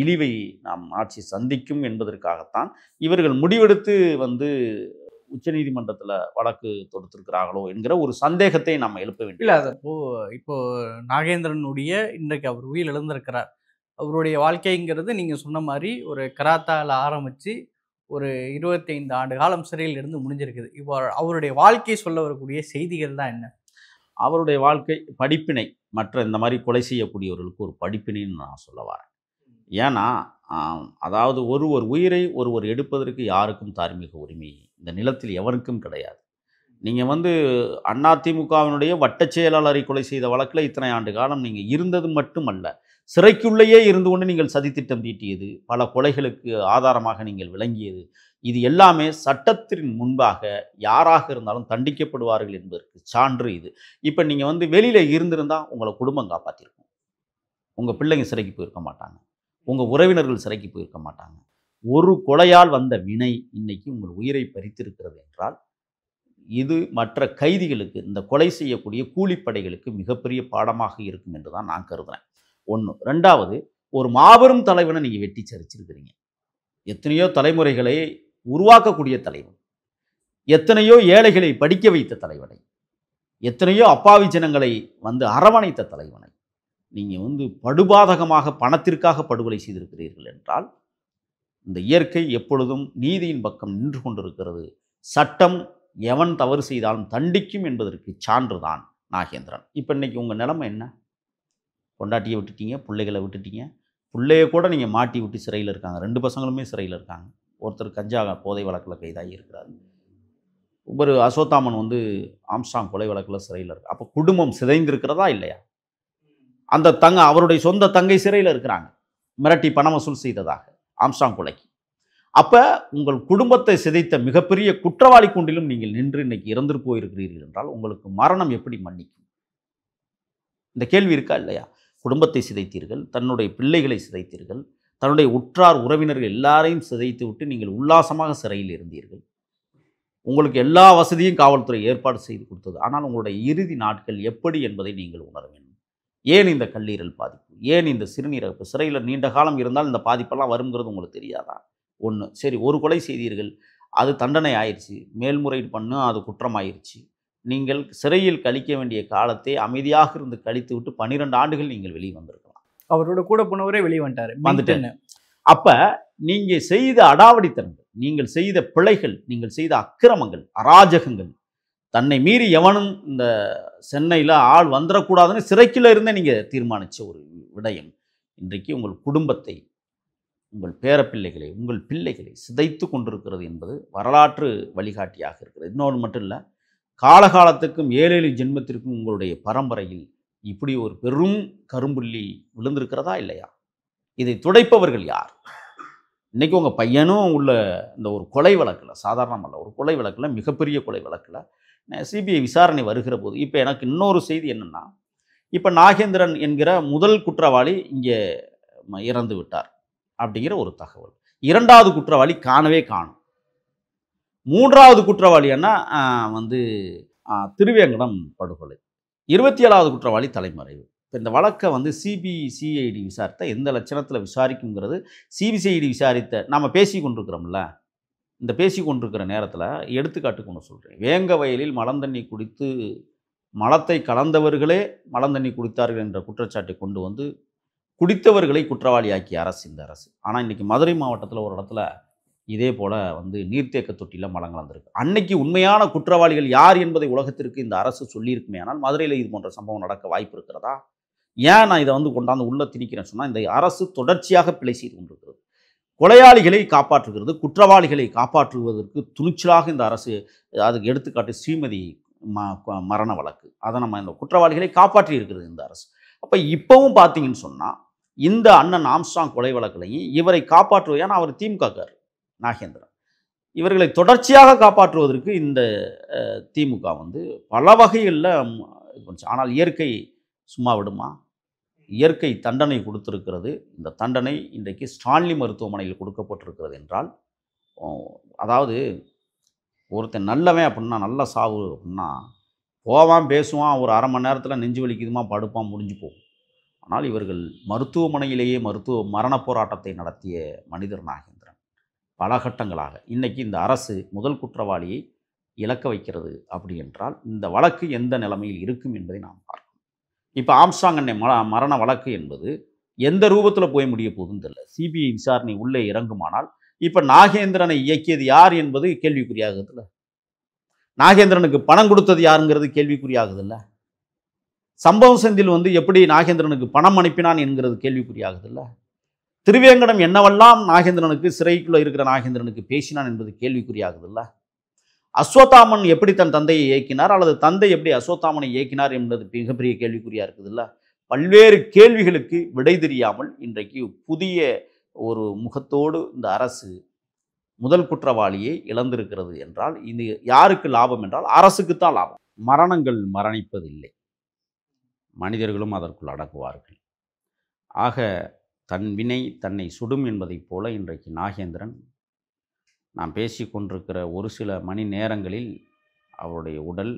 இழிவை நாம் ஆட்சி சந்திக்கும் என்பதற்காகத்தான் இவர்கள் முடிவெடுத்து வந்து உச்சநீதிமன்றத்தில் வழக்கு தொடுத்திருக்கிறார்களோ என்கிற ஒரு சந்தேகத்தை நம்ம எழுப்ப வேண்டும். இல்லை, அது இப்போ நாகேந்திரனுடைய இன்றைக்கு அவர் உயிர் இழந்திருக்கிறார். அவருடைய வாழ்க்கைங்கிறது நீங்கள் சொன்ன மாதிரி ஒரு கராத்தாவில் ஆரம்பித்து ஒரு 25 ஆண்டு காலம் சிறையில் இருந்து முடிஞ்சிருக்குது. இப்போ அவருடைய வாழ்க்கை சொல்ல வரக்கூடிய செய்திகள் தான் என்ன? அவருடைய வாழ்க்கை படிப்பினை, மற்ற இந்த மாதிரி கொலை செய்யக்கூடியவர்களுக்கு ஒரு படிப்பினைன்னு நான் சொல்ல வரேன். ஏன்னா அதாவது ஒரு உயிரை ஒருவர் எடுப்பதற்கு யாருக்கும் தார்மீக உரிமை இந்த நிலத்தில் எவருக்கும் கிடையாது. நீங்கள் வந்து அதிமுகவினுடைய வட்டச் செயலாளரை கொலை செய்த வழக்கில் இத்தனை ஆண்டு காலம் நீங்கள் இருந்தது மட்டுமல்ல, சிறைக்குள்ளேயே இருந்து கொண்டு நீங்கள் சதித்திட்டம் தீட்டியது, பல கொலைகளுக்கு ஆதாரமாக நீங்கள் விளங்கியது, இது எல்லாமே சட்டத்தின் முன்பாக யாராக இருந்தாலும் தண்டிக்கப்படுவார்கள் என்பதற்கு சான்று இது. இப்போ நீங்கள் வந்து வெளியில் இருந்திருந்தா உங்களை குடும்பம் காப்பாற்றிருக்கும். உங்கள் பிள்ளைங்க சிறைக்கு போயிருக்க மாட்டாங்க, உங்கள் உறவினர்கள் சிறைக்கு போயிருக்க மாட்டாங்க. ஒரு கொலையால் வந்த வினை இன்னைக்கு உங்கள் உயிரை பறித்திருக்கிறது என்றால், இது மற்ற கைதிகளுக்கு, இந்த கொலை செய்யக்கூடிய கூலிப்படைகளுக்கு மிகப்பெரிய பாடமாக இருக்கும் என்று தான் நான் கருதுகிறேன். ஒன்று. ரெண்டாவது, ஒரு மாபெரும் தலைவனை நீங்கள் வெட்டி சரிச்சிருக்கிறீங்க. எத்தனையோ தலைமுறைகளை உருவாக்கக்கூடிய தலைவன், எத்தனையோ ஏழைகளை படிக்க வைத்த தலைவனை, எத்தனையோ அப்பாவி ஜனங்களை வந்து அரவணைத்த தலைவனை நீங்கள் வந்து படுபாதகமாக பணத்திற்காக படுகொலை செய்திருக்கிறீர்கள் என்றால், இந்த இயற்கை எப்பொழுதும் நீதியின் பக்கம் நின்று கொண்டிருக்கிறது. சட்டம் எவன் தவறு செய்தாலும் தண்டிக்கும் என்பதற்கு சான்றுதான் நாகேந்திரன். இப்போ இன்னைக்கு உங்கள் நிலைமை என்ன? பொண்டாட்டியை விட்டுட்டீங்க, பிள்ளைகளை விட்டுட்டீங்க, பிள்ளைய கூட நீங்கள் மாட்டி விட்டு சிறையில் இருக்காங்க. 2 பசங்களுமே சிறையில் இருக்காங்க. ஒருத்தர் கஞ்சா போதை வழக்கில் கைதாகி இருக்கிறார். ஒரு அசோத்தாமன் வந்து ஆம்ஸ்ட்ராங் கொலை வழக்கில் சிறையில் இருக்கு. அப்போ குடும்பம் சிதைந்திருக்கிறதா இல்லையா? அந்த அவருடைய சொந்த தங்கை சிறையில் இருக்கிறாங்க, மிரட்டி பணம் வசூல் செய்ததாக ஆம்ஸ்ட்ராங் கொலைக்கு. அப்போ உங்கள் குடும்பத்தை சிதைத்த மிகப்பெரிய குற்றவாளி கூண்டிலும் நீங்கள் நின்று இன்னைக்கு இறந்து போயிருக்கிறீர்கள் என்றால் உங்களுக்கு மரணம் எப்படி மன்னிக்கும்? இந்த கேள்வி இருக்கா இல்லையா? குடும்பத்தை சிதைத்தீர்கள், தன்னுடைய பிள்ளைகளை சிதைத்தீர்கள், தன்னுடைய உற்றார் உறவினர்கள் எல்லாரையும் சிதைத்து விட்டு நீங்கள் உல்லாசமாக சிறையில் இருந்தீர்கள். உங்களுக்கு எல்லா வசதியும் காவல்துறை ஏற்பாடு செய்து கொடுத்தது. ஆனால் உங்களுடைய இறுதி நாட்கள் எப்படி என்பதை நீங்கள் உணர வேண்டும். ஏன் இந்த கல்லீரல் பாதிப்பு, ஏன் இந்த சிறுநீரகப்பு? சிறையில் நீண்ட காலம் இருந்தால் இந்த பாதிப்பெல்லாம் வருங்கிறது உங்களுக்கு தெரியாதா? ஒன்று. சரி, ஒரு கொலை செய்தீர்கள், அது தண்டனை ஆயிடுச்சு, மேல்முறையீடு பண்ணு, அது குற்றமாயிருச்சு. நீங்கள் சிறையில் கழிக்க வேண்டிய காலத்தை அமைதியாக இருந்து கழித்து விட்டு 12 ஆண்டுகள் நீங்கள் வெளியே வந்திருக்கலாம். அவரோட கூட போனவரே வெளியே வந்துட்டாரு. அப்ப நீங்க செய்த அடாவடித்தனங்கள், நீங்கள் செய்த பிழைகள், நீங்கள் செய்த அக்கிரமங்கள், அராஜகங்கள், தன்னை மீறி எவனும் இந்த சென்னையில் ஆள் வந்துடக்கூடாதுன்னு சிறைக்குள்ள இருந்தே நீங்க தீர்மானிச்ச ஒரு விடயம் இன்றைக்கு உங்கள் குடும்பத்தை, உங்கள் பேரப்பிள்ளைகளை, உங்கள் பிள்ளைகளை சிதைத்து கொண்டிருக்கிறது என்பது வரலாற்று வழிகாட்டியாக இருக்கிறது. இன்னொன்று மட்டும் இல்லை, காலகாலத்துக்கும் 7 ஜென்மத்திற்கும் உங்களுடைய பரம்பரையில் இப்படி ஒரு பெரும் கரும்புள்ளி விழுந்திருக்கிறதா இல்லையா? இதை துடைப்பவர்கள் யார்? இன்றைக்கி உங்கள் பையனும் உள்ள இந்த ஒரு கொலை வழக்கில், சாதாரணமல்ல, ஒரு கொலை வழக்கில், மிகப்பெரிய கொலை வழக்கில் சிபிஐ விசாரணை வருகிற போது இப்போ எனக்கு இன்னொரு செய்தி என்னென்னா, இப்போ நாகேந்திரன் என்கிற முதல் குற்றவாளி இங்கே இறந்து விட்டார் அப்படிங்கிற ஒரு தகவல். 2வது குற்றவாளி காணவே காணும். 3வது குற்றவாளி என்ன வந்து திருவேங்கடம் படுகொலை. 27வது குற்றவாளி தலைமறைவு. இப்போ இந்த வழக்கை வந்து சிபிசிஐடி விசாரித்த எந்த லட்சணத்தில் விசாரிக்குங்கிறது, சிபிசிஐடி விசாரித்த நாம் பேசி கொண்டிருக்கிறோம்ல, இந்த பேசி கொண்டிருக்கிற நேரத்தில் எடுத்துக்காட்டுக்கு ஒன்று சொல்கிறேன். வேங்க வயலில் மலந்தண்ணி குடித்து மலத்தை கலந்தவர்களே மலந்தண்ணி குடித்தார்கள் என்ற குற்றச்சாட்டை கொண்டு வந்து குடித்தவர்களை குற்றவாளியாக்கிய அரசு இந்த அரசு. ஆனால் இன்றைக்கி மதுரை மாவட்டத்தில் ஒரு இடத்துல இதே போல் வந்து நீர்த்தேக்க தொட்டியில் மலம் கலந்திருக்கு. அன்னைக்கு உண்மையான குற்றவாளிகள் யார் என்பதை உலகத்திற்கு இந்த அரசு சொல்லியிருக்குமே. ஆனால் மதுரையில் இது போன்ற சம்பவம் நடக்க வாய்ப்பு இருக்கிறதா? ஏன் நான் இதை வந்து கொண்டாந்து உள்ள திணிக்கிறேன்னு சொன்னால், இந்த அரசு தொடர்ச்சியாக பிழை செய்து கொண்டிருக்கிறது. கொலையாளிகளை காப்பாற்றுகிறது, குற்றவாளிகளை காப்பாற்றுவதற்கு துணிச்சலாக இந்த அரசு. அதுக்கு எடுத்துக்காட்டு ஸ்ரீமதி மரண வழக்கு. அதை நம்ம இந்த குற்றவாளிகளை காப்பாற்றி இருக்கிறது இந்த அரசு. அப்போ இப்போவும் பார்த்தீங்கன்னு சொன்னால், இந்த அண்ணன் ஆம்ஸ்ட்ராங் கொலை வழக்கிலையும் இவரை காப்பாற்றுவது, ஏன்னா அவர் திமுகக்கார் நாகேந்திரன், இவர்களை தொடர்ச்சியாக காப்பாற்றுவதற்கு இந்த திமுக வந்து பல வகைகளில் இது பண்ணுச்சு. ஆனால் இயற்கை சும்மா விடுமா? இயற்கை தண்டனை கொடுத்திருக்கிறது. இந்த தண்டனை இன்றைக்கு ஸ்டான்லி மருத்துவமனையில் கொடுக்கப்பட்டிருக்கிறது என்றால், அதாவது ஒருத்தன் நல்லவன் அப்படின்னா, நல்ல சாவு அப்படின்னா போவான், பேசுவான், ஒரு அரை மணி நேரத்தில் நெஞ்சு வலிக்குதுமா படுப்பான், முடிஞ்சு போகும். ஆனால் இவர்கள் மருத்துவமனையிலேயே மரண போராட்டத்தை நடத்திய மனிதர் நாகேந்திரன். பல கட்டங்களாக இன்றைக்கி இந்த அரசு முதல் குற்றவாளியை இழக்க வைக்கிறது. அப்படி என்றால் இந்த வழக்கு எந்த நிலைமையில் இருக்கும் என்பதை நாம் பார்க்கணும். இப்போ ஆம்ஸ்ட்ராங் அன்னை மரண வழக்கு என்பது எந்த ரூபத்தில் போய் முடிய போகுதுன்னு தெரியல. சிபிஐ விசாரணை உள்ளே இறங்குமானால் இப்போ நாகேந்திரனை இயக்கியது யார் என்பது கேள்விக்குறியாகுதுல்ல, நாகேந்திரனுக்கு பணம் கொடுத்தது யாருங்கிறது கேள்விக்குறியாகுதில்ல, சம்பவம் செந்தில் வந்து எப்படி நாகேந்திரனுக்கு பணம் அனுப்பினான் என்கிறது கேள்விக்குறியாகுதில்ல, திருவேங்கடம் என்னவெல்லாம் நாகேந்திரனுக்கு, சிறைக்குள்ளே இருக்கிற நாகேந்திரனுக்கு பேசினான் என்பது கேள்விக்குறியாகுதில்ல, அஸ்வத்தாமன் எப்படி தன் தந்தையை இயக்கினார் அல்லது தந்தை எப்படி அஸ்வத்தாமனை இயக்கினார் என்பது மிகப்பெரிய கேள்விக்குறியாக இருக்குதுல்ல. பல்வேறு கேள்விகளுக்கு விடை தெரியாமல் இன்றைக்கு புதிய ஒரு முகத்தோடு இந்த அரசு முதல் குற்றவாளியை இழந்திருக்கிறது என்றால் இது யாருக்கு லாபம் என்றால் அரசுக்குத்தான் லாபம். மரணங்கள் மரணிப்பதில்லை, மனிதர்களும் அதற்குள் அடங்குவார்கள். ஆக தன் வினை தன்னை சுடும் என்பதைப் போல இன்றைக்கு நாகேந்திரன் நாம் பேசிக்கொண்டிருக்கிற ஒரு சில மணி நேரங்களில் அவருடைய உடல்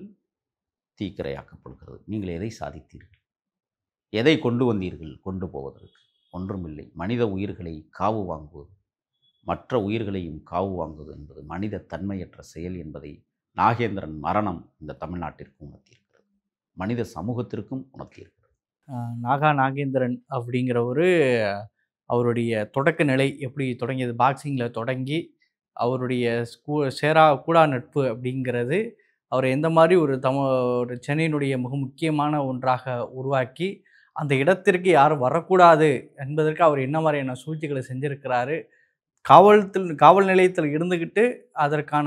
தீக்கிரையாக்கப்படுகிறது. நீங்கள் எதை சாதித்தீர்கள்? எதை கொண்டு வந்தீர்கள்? கொண்டு போவதற்கு ஒன்றுமில்லை. மனித உயிர்களை காவு வாங்குவது, மற்ற உயிர்களையும் காவு வாங்குவது என்பது மனித தன்மையற்ற செயல் என்பதை நாகேந்திரன் மரணம் இந்த தமிழ்நாட்டிற்கு உணர்த்தியிருக்கிறது, மனித சமூகத்திற்கும் உணர்த்தியிருக்கிறது. நாகா நாகேந்திரன் அப்படிங்கிற அவருடைய தொடக்க நிலை எப்படி தொடங்கியது, பாக்ஸிங்கில் தொடங்கி அவருடைய கூடா நட்பு அப்படிங்கிறது அவர் எந்த மாதிரி ஒரு சென்னையினுடைய மிக முக்கியமான ஒன்றாக உருவாக்கி அந்த இடத்திற்கு யாரும் வரக்கூடாது என்பதற்கு அவர் என்ன மாதிரியான சூழ்ச்சிகளை செஞ்சுருக்கிறாரு. காவல் நிலையத்தில் இருந்துக்கிட்டு அதற்கான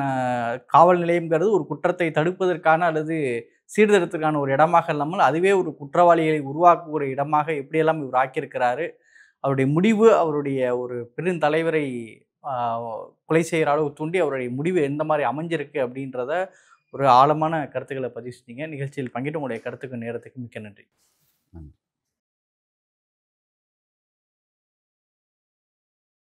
காவல் நிலையம்ங்கிறது ஒரு குற்றத்தை தடுப்பதற்கான அல்லது சீர்திருத்தத்துக்கான ஒரு இடமாக இல்லாமல் அதுவே ஒரு குற்றவாளிகளை உருவாக்கக்கூடிய இடமாக எப்படியெல்லாம் இவர் ஆக்கியிருக்கிறாரு. அவருடைய முடிவு அவருடைய ஒரு பெருந்தலைவரை கொலை செய்கிற அளவு தூண்டி அவருடைய முடிவு எந்த மாதிரி அமைஞ்சிருக்கு அப்படின்றத ஒரு ஆழமான கருத்துக்களை பதிவு செஞ்சீங்க. நிகழ்ச்சியில் பங்கிட்டு உங்களுடைய கருத்துக்கு நேரத்துக்கு மிக்க நன்றி.